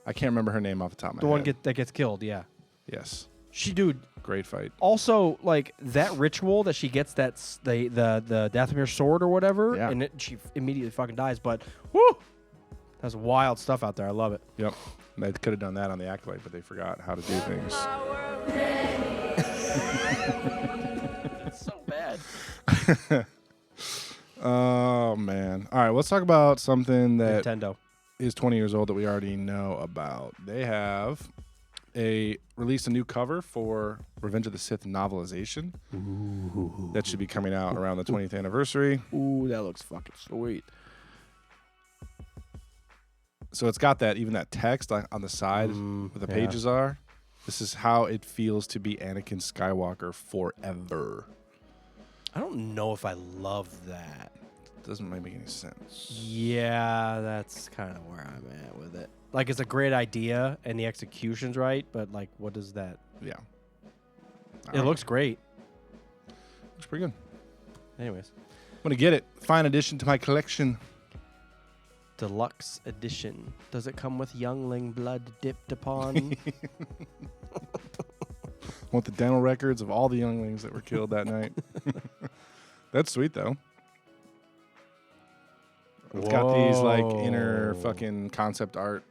I can't remember her name off the top of my The head. one that gets killed, yeah. Yes. Dude. Great fight. Also, like that ritual that she gets the Dathomir sword or whatever, Yeah. and she immediately fucking dies. But whoo, that's wild stuff out there. I love it. Yep. They could have done that on the Acolyte, but they forgot how to do things. It's so bad. Oh, man. All right, let's talk about something that Nintendo. is 20 years old that we already know about. They have released a new cover for Revenge of the Sith novelization. Ooh. That should be coming out around the 20th anniversary. Ooh, that looks fucking sweet. So it's got that text on the side where the pages are. This is how it feels to be Anakin Skywalker forever. I don't know if I love that. Doesn't make any sense. Yeah, that's kind of where I'm at with it. Like, it's a great idea and the execution's right, but like, what is that? Yeah. It looks great. Looks pretty good. Anyways, I'm going to get it. Fine addition to my collection. deluxe edition. Does it come with youngling blood dipped upon? Want the dental records of all the younglings that were killed that night. That's sweet, though. It's got these like inner fucking concept art,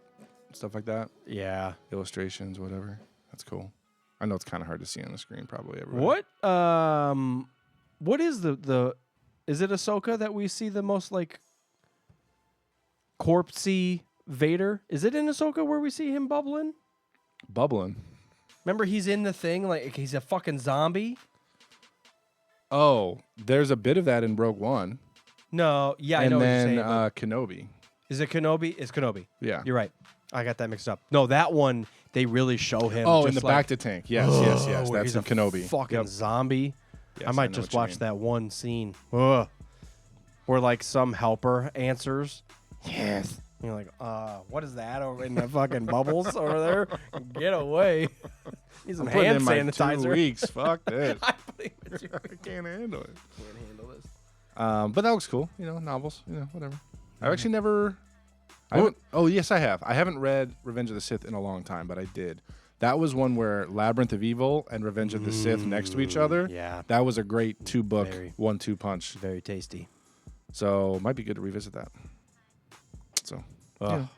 stuff like that. Yeah. Illustrations, whatever. That's cool. I know it's kind of hard to see on the screen, probably. Everybody. What is the is it Ahsoka that we see the most like corpsey Vader? Is it in Ahsoka where we see him bubbling? Bubbling. Remember, he's in the thing like he's a fucking zombie. Oh, there's a bit of that in Rogue One. No, yeah, I and know then what you're saying. Kenobi. Is it Kenobi? It's Kenobi. Yeah. You're right. I got that mixed up. No, that one, they really show him. Oh, just in the like, back to tank. Yes. where That's he's in a Kenobi. Fucking zombie. Yes, I might know just what you watch mean. that one scene. Ugh. Where like some helper answers. Yes. And you're like, what is that over in the fucking bubbles over there? Get away. Need some Putting hand in my sanitizer. 2 weeks. Fuck this. I believe it's your I can't handle it. can't handle this. But that looks cool. Novels. Whatever. I've actually never. Oh, yes, I have. I haven't read Revenge of the Sith in a long time, but I did. That was one where Labyrinth of Evil and Revenge of the Sith next to each other. Yeah. That was a great 2-book, Very. 1-2 punch. Very tasty. So might be good to revisit that. So. Oh,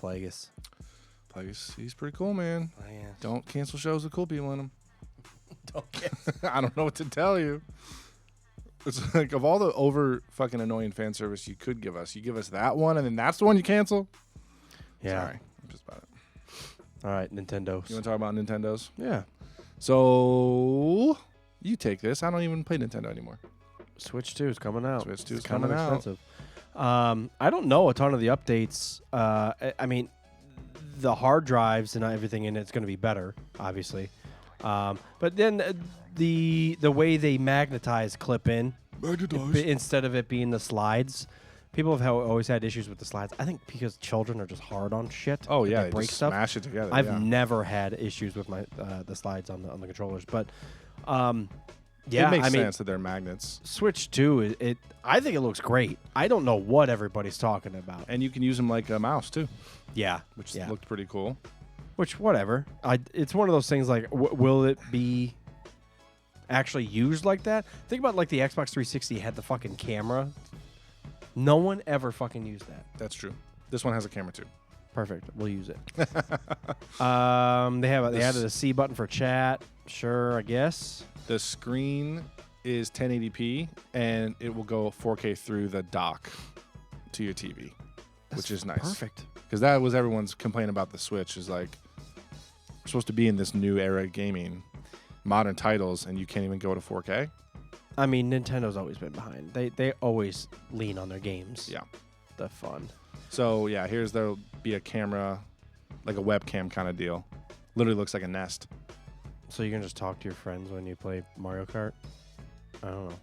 Plagueis. Plagueis, he's pretty cool, man. Plagueis. Don't cancel shows with cool people in them. Don't get I don't know what to tell you. It's like, of all the over fucking annoying fan service you could give us, you give us that one, and then that's the one you cancel? Yeah. Sorry. I'm just about it. All right, Nintendo's. You want to talk about Nintendos? Yeah. So, you take this. I don't even play Nintendo anymore. Switch 2 is coming out. Switch 2 is It's kind of coming out. expensive. I don't know a ton of the updates. I mean, the hard drives and everything in it's going to be better, obviously. But then the way they magnetize clip in instead of it being the slides. People have always had issues with the slides. I think because children are just hard on shit. Oh, yeah. They They break just stuff. smash it together. I've never had issues with my the slides on the controllers, but yeah, it makes I mean, sense that they're magnets. Switch 2, I think it looks great. I don't know what everybody's talking about. And you can use them like a mouse, too, Yeah, which looked pretty cool. Which, whatever. It's one of those things like, will it be actually used like that? Think about like the Xbox 360 had the fucking camera. No one ever fucking used that. That's true. This one has a camera, too. Perfect. We'll use it. They added a C button for chat. Sure, I guess. The screen is 1080p, and it will go 4K through the dock to your TV, which is nice. Perfect. Because that was everyone's complaint about the Switch is like, we're supposed to be in this new era of gaming, modern titles, and you can't even go to 4K. I mean, Nintendo's always been behind. They always lean on their games. Yeah. The fun. So, yeah, there'll be a camera, like a webcam kind of deal. Literally looks like a Nest. So you can just talk to your friends when you play Mario Kart? I don't know.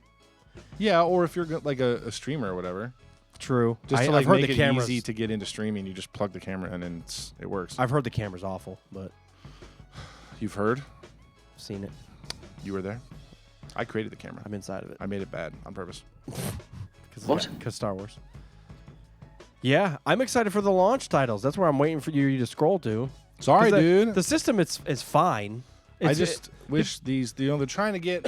Yeah, or if you're like a streamer or whatever. True. Just to I've like heard make the it cameras, easy to get into streaming, you just plug the camera in and it works. I've heard the camera's awful, but You've heard? I've seen it. You were there? I created the camera. I'm inside of it. I made it bad on purpose. Because Star Wars. Yeah, I'm excited for the launch titles. That's where I'm waiting for you to scroll to. Sorry, 'Cause dude. The system is fine. I just wish they're trying to get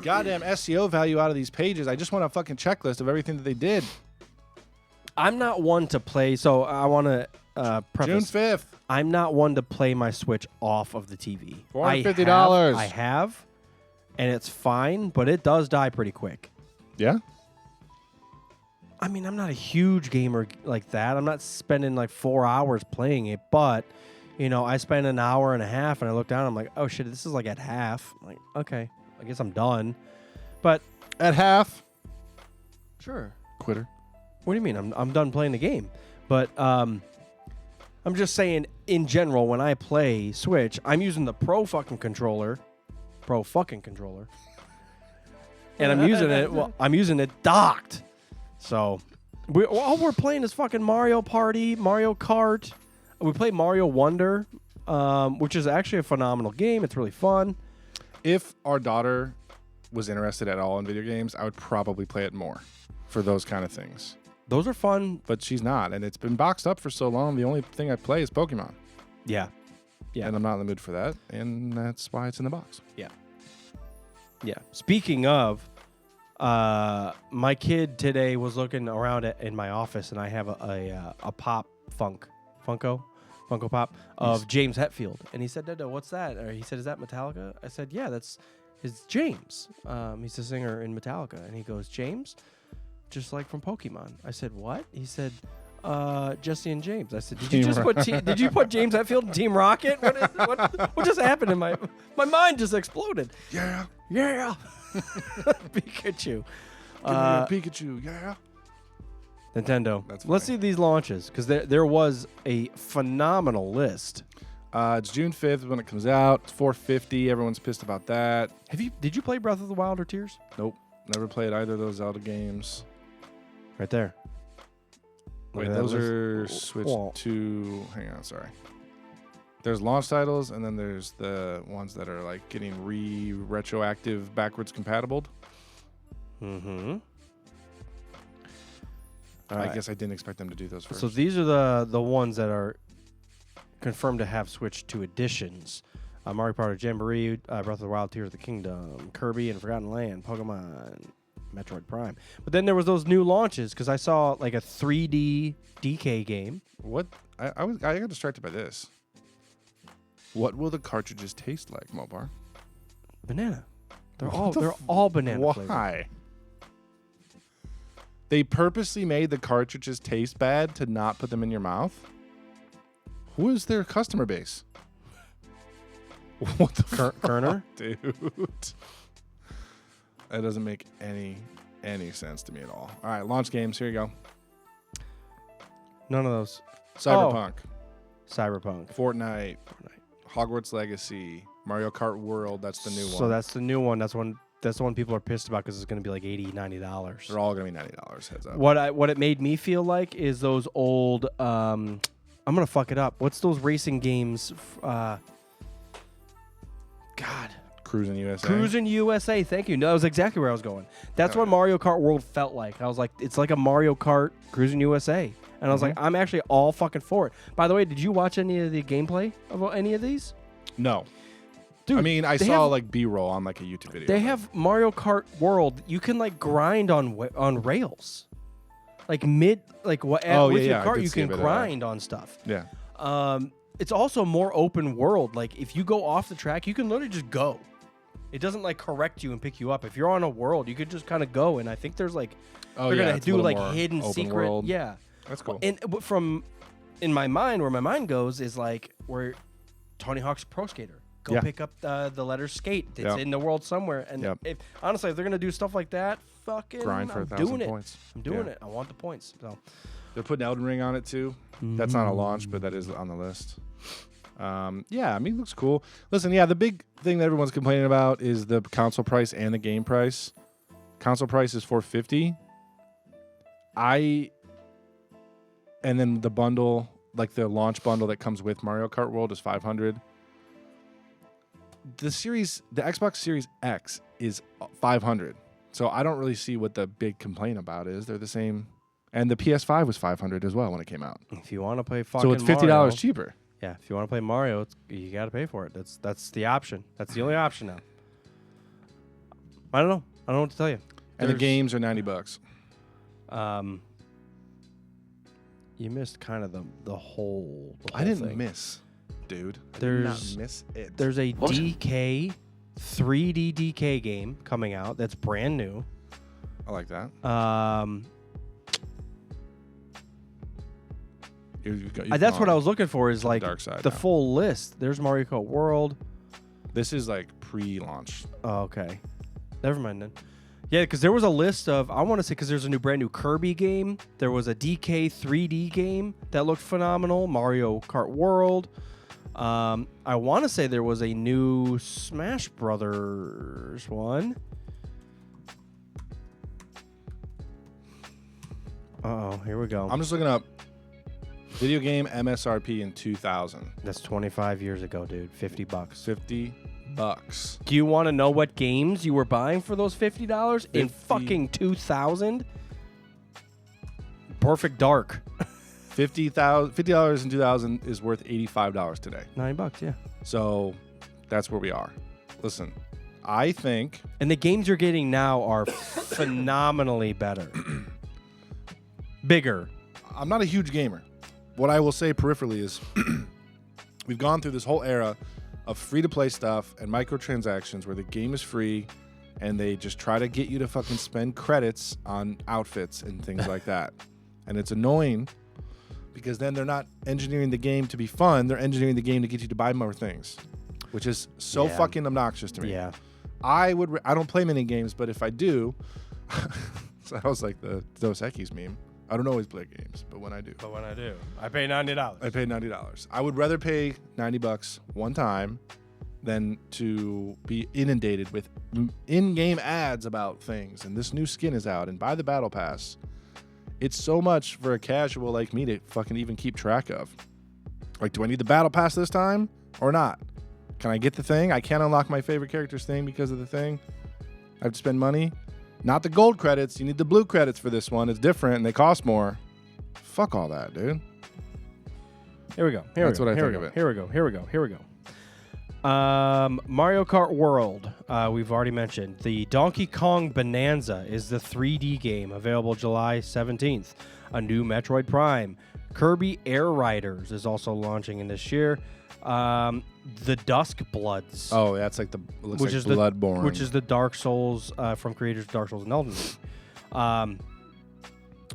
goddamn SEO value out of these pages. I just want a fucking checklist of everything that they did. I'm not one to play, so I want to preface. June 5th. I'm not one to play my Switch off of the TV. $450. I have, and it's fine, but it does die pretty quick. Yeah? I mean, I'm not a huge gamer like that. I'm not spending like 4 hours playing it, but, I spend an hour and a half, and I look down, I'm like, oh, shit, this is like at half. I'm like, okay, I guess I'm done. But At half. sure. Quitter. What do you mean? I'm done playing the game. But I'm just saying, in general, when I play Switch, I'm using the Pro fucking controller. And I'm using it. Well, I'm using it docked. So all we're playing is fucking Mario Party, Mario Kart. We play Mario Wonder, which is actually a phenomenal game. It's really fun. If our daughter was interested at all in video games, I would probably play it more for those kind of things. Those are fun. But she's not, and it's been boxed up for so long. The only thing I play is Pokemon. Yeah. And I'm not in the mood for that, and that's why it's in the box. Yeah. Speaking of, my kid today was looking around in my office, and I have a pop Funko Pop of James Hetfield, and he said, "Dada, what's that?" Or he said, "Is that Metallica?" I said, "Yeah, that's James. He's a singer in Metallica." And he goes, "James, just like from Pokemon." I said, "What?" He said, Jesse and James. I said, did you put James Hetfield in Team Rocket? What just happened in my mind just exploded. Yeah. Pikachu. Give me a Pikachu. Yeah. Nintendo. That's Let's funny. see these launches, because there was a phenomenal list. It's June 5th when it comes out. It's $450. Everyone's pissed about that. Did you play Breath of the Wild or Tears? Nope. Never played either of those Zelda games. Right there. Look Wait, at that those list. are switched Well, to... Hang on, sorry. There's launch titles, and then there's the ones that are like getting retroactive backwards compatible. Mm-hmm. I guess I didn't expect them to do those first. So these are the ones that are confirmed to have switched to editions. Mario Party Jamboree, Breath of the Wild, Tears of the Kingdom, Kirby and Forgotten Land, Pokemon, Metroid Prime. But then there was those new launches, because I saw like a 3D DK game. What? I got distracted by this. What will the cartridges taste like, Mopar? Banana. They're What the all banana flavored. Why? They purposely made the cartridges taste bad to not put them in your mouth? Who is their customer base? What the Kerner? dude? That doesn't make any sense to me at all. All right, launch games. Here you go. None of those. Cyberpunk, Cyberpunk. Fortnite, Hogwarts Legacy, Mario Kart World. That's the new one. So that's the new one. That's the one people are pissed about, because it's going to be like $80, $90. They're all gonna be $90. Heads up. What it made me feel like is those old. I'm gonna fuck it up. What's those racing games? God. Cruising USA. Cruising USA. Thank you. No, that was exactly where I was going. That's what Mario Kart World felt like. I was like, it's like a Mario Kart Cruising USA. And I was like, I'm actually all fucking for it. By the way, did you watch any of the gameplay of any of these? No. Dude, I mean, I they saw have- like B-roll on like a YouTube video. They have Mario Kart World. You can like grind on rails, like with Oh, your yeah, I cart, did you see a can bit of that. grind on stuff. Yeah. It's also more open world. Like if you go off the track, you can literally just go. It doesn't like correct you and pick you up. If you're on a world, you could just kind of go. And I think there's like they're gonna it's a do little like more hidden open secret. world. Yeah, That's cool. And from in my mind, where my mind goes is like where Tony Hawk's Pro Skater. Go Yeah. pick up the letter skate. It's Yep. in the world somewhere. And Yep. if honestly, if they're gonna do stuff like that, fucking Grind for I'm 1,000 doing points. it. I'm doing Yeah. it. I want the points. So They're putting Elden Ring on it too. That's not a launch, but that is on the list. Yeah, I mean, it looks cool. Listen, yeah, the big thing that everyone's complaining about is the console price and the game price. Console price is $450. And then the bundle, like the launch bundle that comes with Mario Kart World, is $500. The Xbox Series X is $500. So I don't really see what the big complaint about is. They're the same. And the PS5 was $500 as well when it came out. if you want to play fucking So it's $50 Mario, cheaper. Yeah, if you want to play Mario, you got to pay for it. That's the option. That's the only option now. I don't know. I don't know what to tell you. And the games are $90. You missed kind of the whole. I didn't thing. miss, dude. I did There's- not miss it. There's a DK 3D DK game coming out that's brand new. I like that. That's what I was looking for. Is like dark side the now. full list. There's Mario Kart World. This is like pre-launch. Oh, okay. Never mind then. Yeah, because there was a list of, I want to say, because there's a brand new Kirby game. There was a DK 3D game that looked phenomenal. Mario Kart World. I want to say there was a new Smash Brothers one. Uh-oh, here we go. I'm just looking up video game MSRP in 2000. That's 25 years ago, dude. $50. $50. Do you want to know what games you were buying for those $50 in 50. fucking 2000? Perfect Dark. $50 in 2000 is worth $85 today. $9, yeah. So that's where we are. Listen, I think And the games you're getting now are phenomenally better. Bigger. I'm not a huge gamer. What I will say peripherally is we've gone through this whole era of free-to-play stuff and microtransactions where the game is free and they just try to get you to fucking spend credits on outfits and things like that. And it's annoying because then they're not engineering the game to be fun. They're engineering the game to get you to buy more things, which is so Yeah. fucking obnoxious to me. Yeah. I don't play many games, but if I do, so I was like the Dos Equis meme. I don't always play games, but when I do, But when I do, I pay $90. I pay $90. I would rather pay $90 one time than to be inundated with in-game ads about things. And this new skin is out, and buy the battle pass. It's so much for a casual like me to fucking even keep track of. Like, do I need the battle pass this time or not? Can I get the thing? I can't unlock my favorite character's thing because of the thing. I have to spend money. Not the gold credits. You need the blue credits for this one. It's different and they cost more. Fuck all that, dude. Here we go. That's what I think of it. Here we go. Mario Kart World. We've already mentioned. The Donkey Kong Bonanza is the 3D game available July 17th. A new Metroid Prime. Kirby Air Riders is also launching in this year. The Dusk Bloods. Oh, that's like looks like is Bloodborne. which is the Dark Souls from creators of Dark Souls and Elden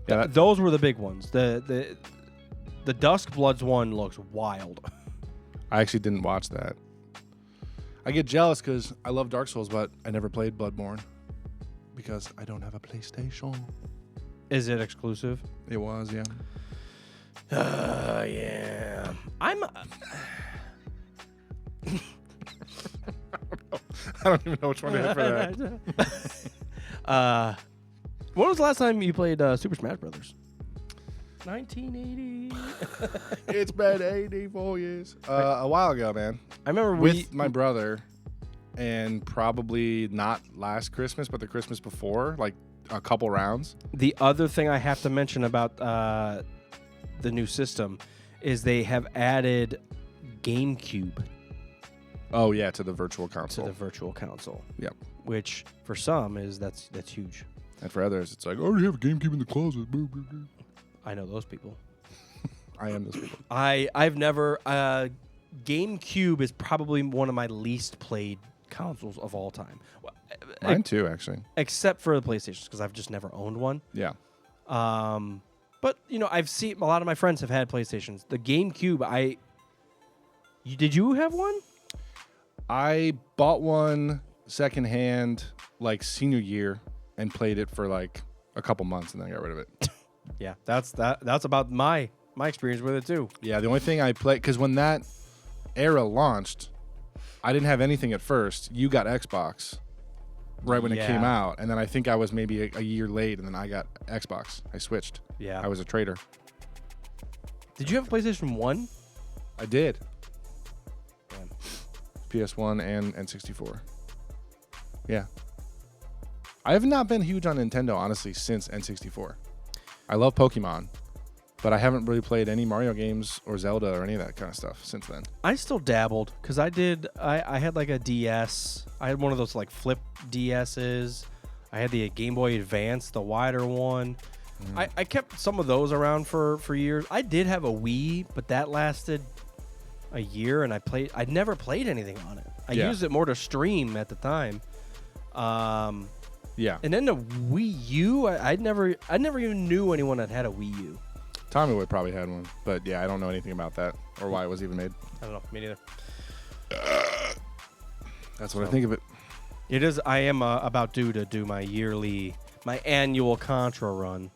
Ring. Those were the big ones. The Dusk Bloods one looks wild. I actually didn't watch that. I get jealous because I love Dark Souls, but I never played Bloodborne because I don't have a PlayStation. Is it exclusive? It was, yeah. Yeah. I'm. I don't even know which one to hit for that. When was the last time you played Super Smash Brothers? 1980. It's been 84 years. A while ago, man. I remember With my brother, and probably not last Christmas, but the Christmas before, like a couple rounds. The other thing I have to mention about the new system is they have added GameCube Oh, yeah, to the virtual to console. the virtual console. Yep. Which for some that's huge. And for others, it's like, I already have a GameCube in the closet. I know those people. I am this people. I've never GameCube is probably one of my least played consoles of all time. Mine too, actually. Except for the PlayStation, because I've just never owned one. Yeah. But I've seen a lot of my friends have had PlayStations. The GameCube, did you have one? I bought one secondhand like senior year and played it for like a couple months and then I got rid of it. Yeah, that's about my experience with it too. Yeah, the only thing I played, because when that era launched, I didn't have anything at first. You got Xbox right when it came out, and then I think I was maybe a year late, and then I got Xbox. I switched. Yeah. I was a trader. Did you have a PlayStation 1? I did. Damn. PS1 and N64. Yeah. I have not been huge on Nintendo, honestly, since N64. I love Pokemon, but I haven't really played any Mario games or Zelda or any of that kind of stuff since then. I still dabbled because I had like a DS. I had one of those like flip DSs. I had the Game Boy Advance, the wider one. I kept some of those around for years. I did have a Wii, but that lasted a year, and I never played anything on it. I used it more to stream at the time. Yeah. And then the Wii U, I never even knew anyone that had a Wii U. Tommy Wood probably had one, but yeah, I don't know anything about that or why it was even made. I don't know, me neither. That's what I think of it. It is. I am about due to do my annual Contra run.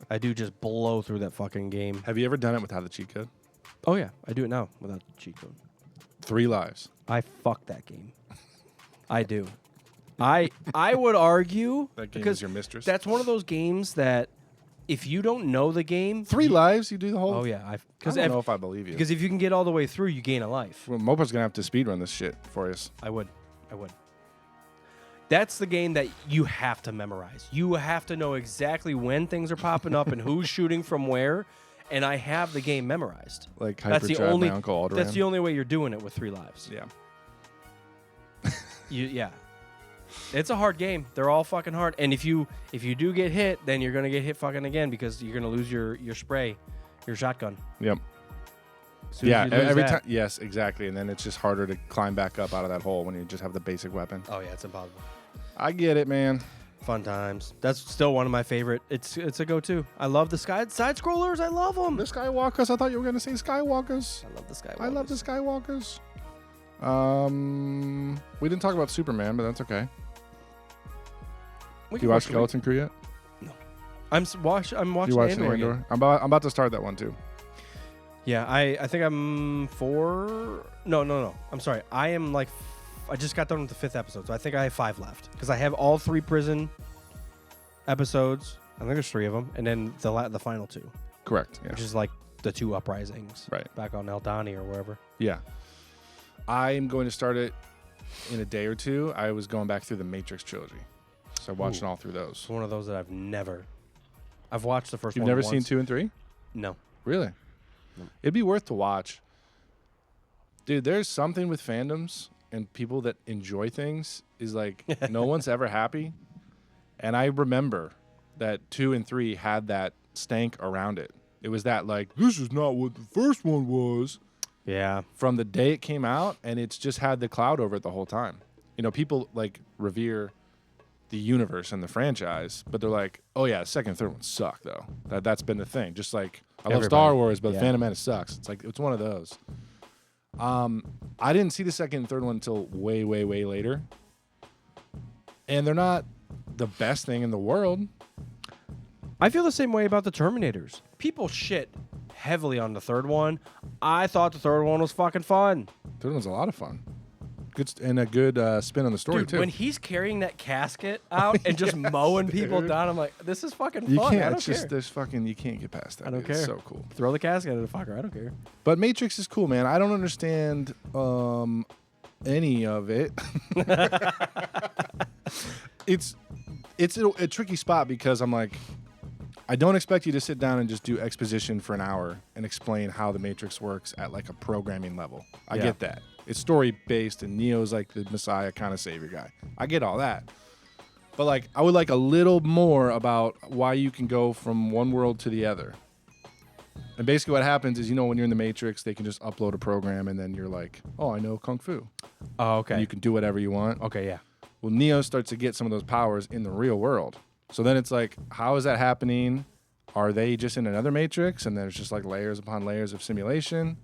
I do just blow through that fucking game. Have you ever done it without the cheat code? Oh yeah, I do it now without the cheat code. 3 lives. I fuck that game. I do. I would argue That game because is your mistress. that's one of those games that if you don't know the game, 3 lives, you do the whole. oh yeah, I don't know if I believe you. because if you can get all the way through, you gain a life. Well, Mopa's gonna have to speedrun this shit for us. I would. That's the game that you have to memorize. You have to know exactly when things are popping up and who's shooting from where. And I have the game memorized. Like That's the Hyperdrive, only. my Uncle Alderaan. That's the only way you're doing it with 3 lives. Yeah. Yeah. It's a hard game. They're all fucking hard. And if you do get hit, then you're gonna get hit fucking again because you're gonna lose your spray, your shotgun. Yep. As soon as Yeah. you lose Every that- time. Yes, exactly. And then it's just harder to climb back up out of that hole when you just have the basic weapon. Oh yeah, it's impossible. I get it, man. Fun times. That's still one of my favorite. It's a go-to. I love the side scrollers. I love them. The Skywalkers. I thought you were gonna say Skywalkers. I love the Skywalkers. I love the Skywalkers. We didn't talk about Superman, but that's okay. We Do can you watch watch Skeleton Crew yet? I'm Do watching you watch Andor again. Andor? I'm about to start that one too. Yeah, I think I'm 4. No. I'm sorry. I am like I just got done with the 5th episode, so I think I have 5 left because I have all 3 prison episodes. I think there's 3 of them, and then the final 2, Correct. Yeah. which is like the 2 uprisings, Right. back on Eldani or wherever. Yeah. I'm going to start it in a day or 2. I was going back through the Matrix trilogy, so watching all through those. It's one of those that I've watched the first You've one. never once. seen 2 and 3? No. Really? It'd be worth to watch. Dude, there's something with fandoms and people that enjoy things is like no one's ever happy. And I remember that 2 and 3 had that stank around it. It was that like, this is not what the first one was. Yeah. From the day it came out, and it's just had the cloud over it the whole time. You know, people like revere the universe and the franchise, but they're like, oh yeah, 2nd and 3rd one suck though. That's been the thing. Just like I love Star Everybody. Wars, but Yeah. Phantom Menace sucks. It's like it's one of those. I didn't see the 2nd and 3rd one until way, way, way later. And they're not the best thing in the world. I feel the same way about the Terminators. People shit heavily on the 3rd one. I thought the 3rd one was fucking fun. 3rd one's a lot of fun. Good and a good spin on the story Dude, too. when he's carrying that casket out and just mowing people dude. down, I'm like, this is fucking you fun. I can't. don't It's care. just there's fucking. You can't get past that. I don't dude. It's care. so cool. Throw the casket at the fucker. I don't care. But Matrix is cool, man. I don't understand any of it. It's a tricky spot because I'm like, I don't expect you to sit down and just do exposition for an hour and explain how the Matrix works at like a programming level. I Yeah. get that. It's story based and Neo's like the Messiah kind of savior guy. I get all that. But like I would like a little more about why you can go from one world to the other. And basically what happens is, when you're in the Matrix, they can just upload a program and then you're like, oh, I know Kung Fu. Oh, okay. And you can do whatever you want. Okay, yeah. Well, Neo starts to get some of those powers in the real world. So then it's like, how is that happening? Are they just in another Matrix and there's just like layers upon layers of simulation?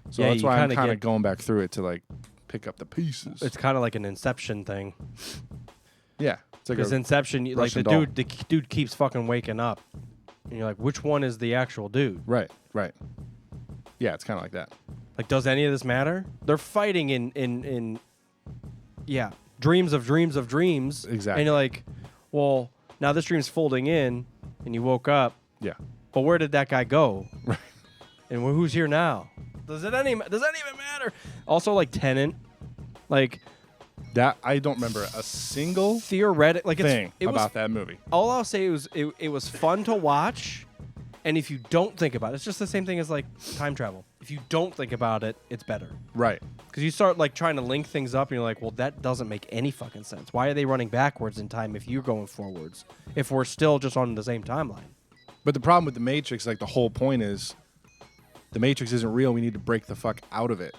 So Yeah, that's you why I'm kinda kind of get- going back through it to like pick up the pieces. It's kind of like an Inception thing. Yeah. It's like Because a Inception, like Russian the doll. dude keeps fucking waking up. And you're like, which one is the actual dude? Right. Yeah, it's kind of like that. Like, does any of this matter? They're fighting in dreams of dreams of dreams. Exactly. And you're like, well, now this dream's folding in, and you woke up. Yeah. But where did that guy go? Right. And who's here now? Does that even matter? Also, like Tenet, like That I don't remember a single theoretic, like thing it was about that movie. all I'll say is it was fun to watch, and if you don't think about it, it's just the same thing as like time travel. If you don't think about it, it's better. Right. Because you start like trying to link things up, and you're like, well, that doesn't make any fucking sense. Why are they running backwards in time if you're going forwards? If we're still just on the same timeline. But the problem with the Matrix, like the whole point is, the Matrix isn't real. We need to break the fuck out of it.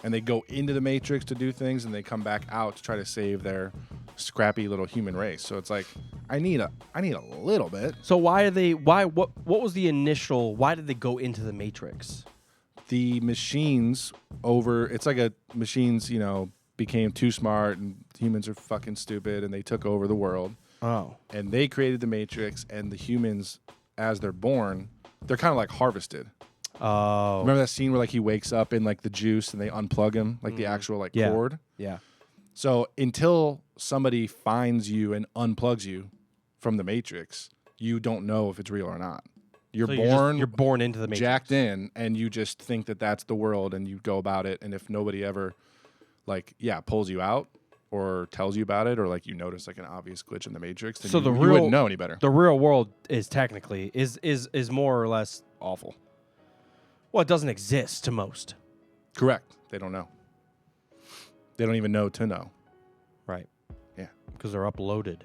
And they go into the Matrix to do things, and they come back out to try to save their scrappy little human race. So it's like, I need a little bit. So what was the initial? Why did they go into the Matrix? The machines it's like machines, became too smart and humans are fucking stupid and they took over the world. Oh, And they created the Matrix, and the humans, as they're born, they're kind of like harvested. oh, Remember that scene where like he wakes up in like the juice and they unplug him, like the actual like Yeah. cord? yeah. So until somebody finds you and unplugs you from the Matrix, you don't know if it's real or not. You're So born you're born into the Matrix. jacked in, and you just think that that's the world, and you go about it. And if nobody ever pulls you out or tells you about it, or like you notice like an obvious glitch in the Matrix, then So you the wouldn't real- know any better. The real world is technically is more or less. Awful. Well, it doesn't exist to most. Correct. They don't know. They don't even know to know. Right. Yeah. Because they're uploaded.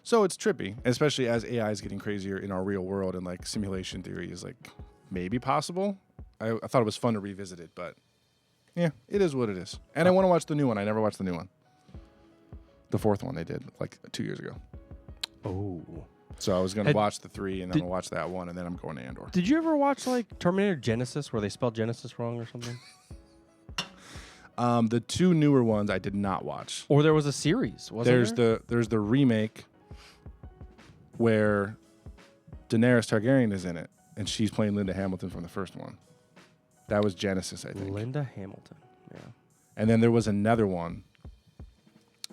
So it's trippy, especially as AI is getting crazier in our real world, and like simulation theory is like maybe possible. I thought it was fun to revisit it, but yeah, it is what it is. And I want to watch the new one. I never watched the new one. The fourth one they did like 2 years ago. Oh. So I was going to Had- watch the three, and then did- I'm going to watch that one, and then I'm going to Andor. Did you ever watch like Terminator Genesis where they spelled Genesis wrong or something? The two newer ones I did not watch. Or there was a series, wasn't there? There's the remake where Daenerys Targaryen is in it, and she's playing Linda Hamilton from the first one. That was Genesis, I think. Linda Hamilton. Yeah. And then there was another one.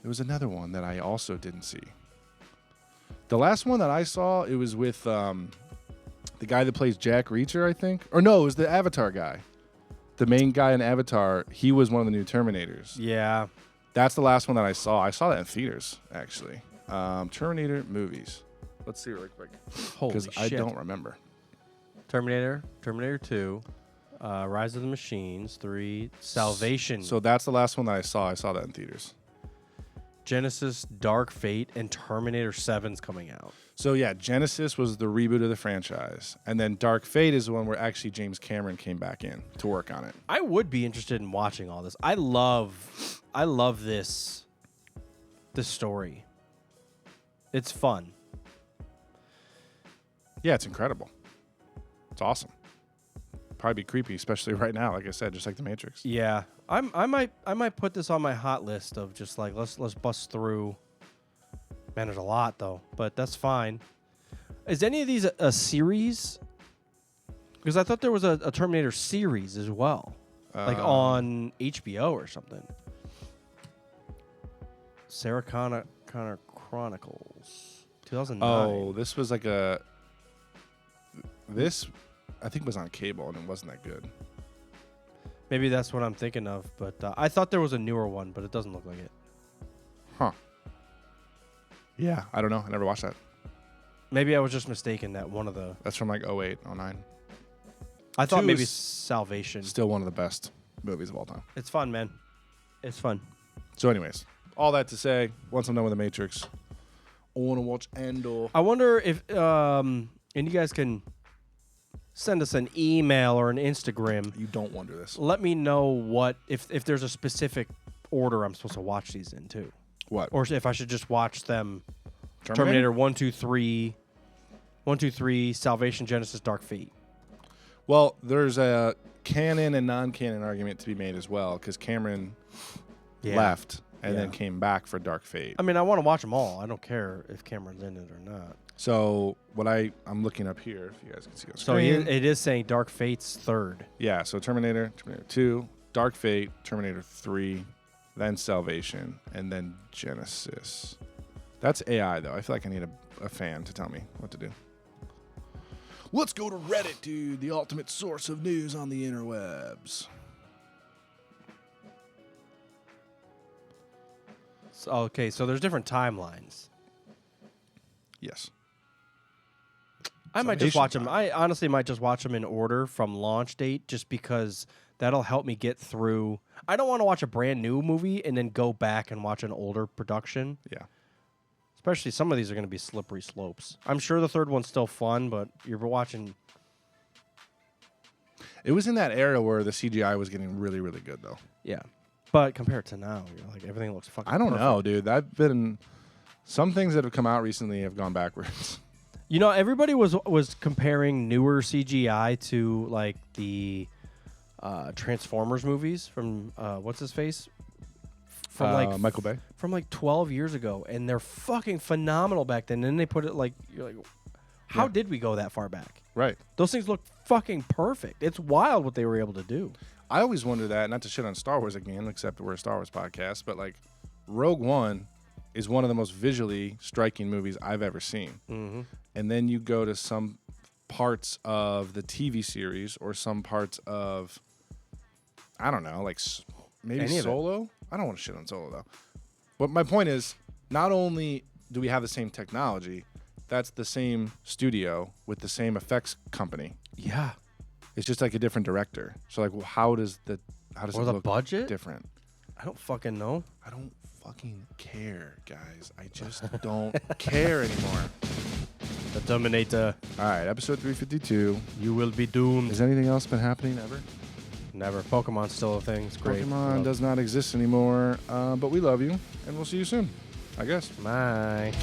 There was another one that I also didn't see. The last one that I saw, it was with the guy that plays Jack Reacher, I think. Or no, it was the Avatar guy. The main guy in Avatar, he was one of the new Terminators. Yeah. That's the last one that I saw. I saw that in theaters, actually. Terminator movies. Let's see real quick. Holy Because shit. I don't remember. Terminator 2, Rise of the Machines 3, Salvation, So that's the last one that I saw. I saw that in theaters. Genesis, Dark Fate, and Terminator 7's coming out. So yeah, Genesis was the reboot of the franchise. And then Dark Fate is the one where actually James Cameron came back in to work on it. I would be interested in watching all this. I love this story. It's fun. Yeah, it's incredible. It's awesome. Probably be creepy, especially right now, like I said, just like the Matrix. Yeah. I might put this on my hot list of just like let's bust through. Man, there's a lot though, but that's fine. Is any of these a series? Because I thought there was a Terminator series as well, like on HBO or something. Sarah Connor Chronicles, 2009. Oh, this was like this I think was on cable, and it wasn't that good. Maybe that's what I'm thinking of, but I thought there was a newer one, but it doesn't look like it. Huh. Yeah, I don't know. I never watched that. Maybe I was just mistaken that one of the. That's from like 08, 09. I thought 2 maybe is Salvation. Still one of the best movies of all time. It's fun, man. It's fun. So anyways, all that to say, once I'm done with The Matrix, I want to watch Andor. I wonder if and you guys can send us an email or an Instagram. You don't wonder this. Let me know what if there's a specific order I'm supposed to watch these in too, What? or if I should just watch them. Terminator 1, 2, 3, 1, 2, 3, Salvation, Genesis, Dark Fate. Well, there's a canon and non-canon argument to be made as well, because Cameron left and then came back for Dark Fate. I mean, I want to watch them all. I don't care if Cameron's in it or not. So what I'm looking up here, if you guys can see on So screen. it is saying Dark Fate's third. Yeah, so Terminator 2, Dark Fate, Terminator 3, then Salvation, and then Genesis. That's AI, though. I feel like I need a fan to tell me what to do. Let's go to Reddit, dude, the ultimate source of news on the interwebs. Okay, so there's different timelines. Yes. I might just watch them. Salvation I honestly might just watch them in order from launch date, just because that'll help me get through. I don't want to watch a brand new movie and then go back and watch an older production. Yeah. Especially some of these are going to be slippery slopes. I'm sure the third one's still fun, but you're watching. It was in that era where the CGI was getting really, really good, though. Yeah. But compared to now, you're like, everything looks fucking I don't perfect. know, dude. Some things that have come out recently have gone backwards. You know, everybody was comparing newer CGI to like the Transformers movies from what's his face? From like Michael Bay. From like 12 years ago, and they're fucking phenomenal back then. And then they put it like, you're like, how did we go that far back? Right. Those things look fucking perfect. It's wild what they were able to do. I always wonder that, not to shit on Star Wars again, except that we're a Star Wars podcast, but like Rogue One is one of the most visually striking movies I've ever seen. Mm-hmm. And then you go to some parts of the TV series or some parts of, I don't know, like maybe Any of it. Solo. I don't want to shit on Solo though. But my point is, not only do we have the same technology, that's the same studio with the same effects company. Yeah. It's just like a different director. So like, how does Or it the look budget? different? I don't fucking know. I don't fucking care, guys. I just don't care anymore. The Terminator. All right, episode 352. You will be doomed. Has anything else been happening ever? Never. Pokemon's still a thing. It's great. Pokemon does not exist anymore, but we love you, and we'll see you soon, I guess. Bye.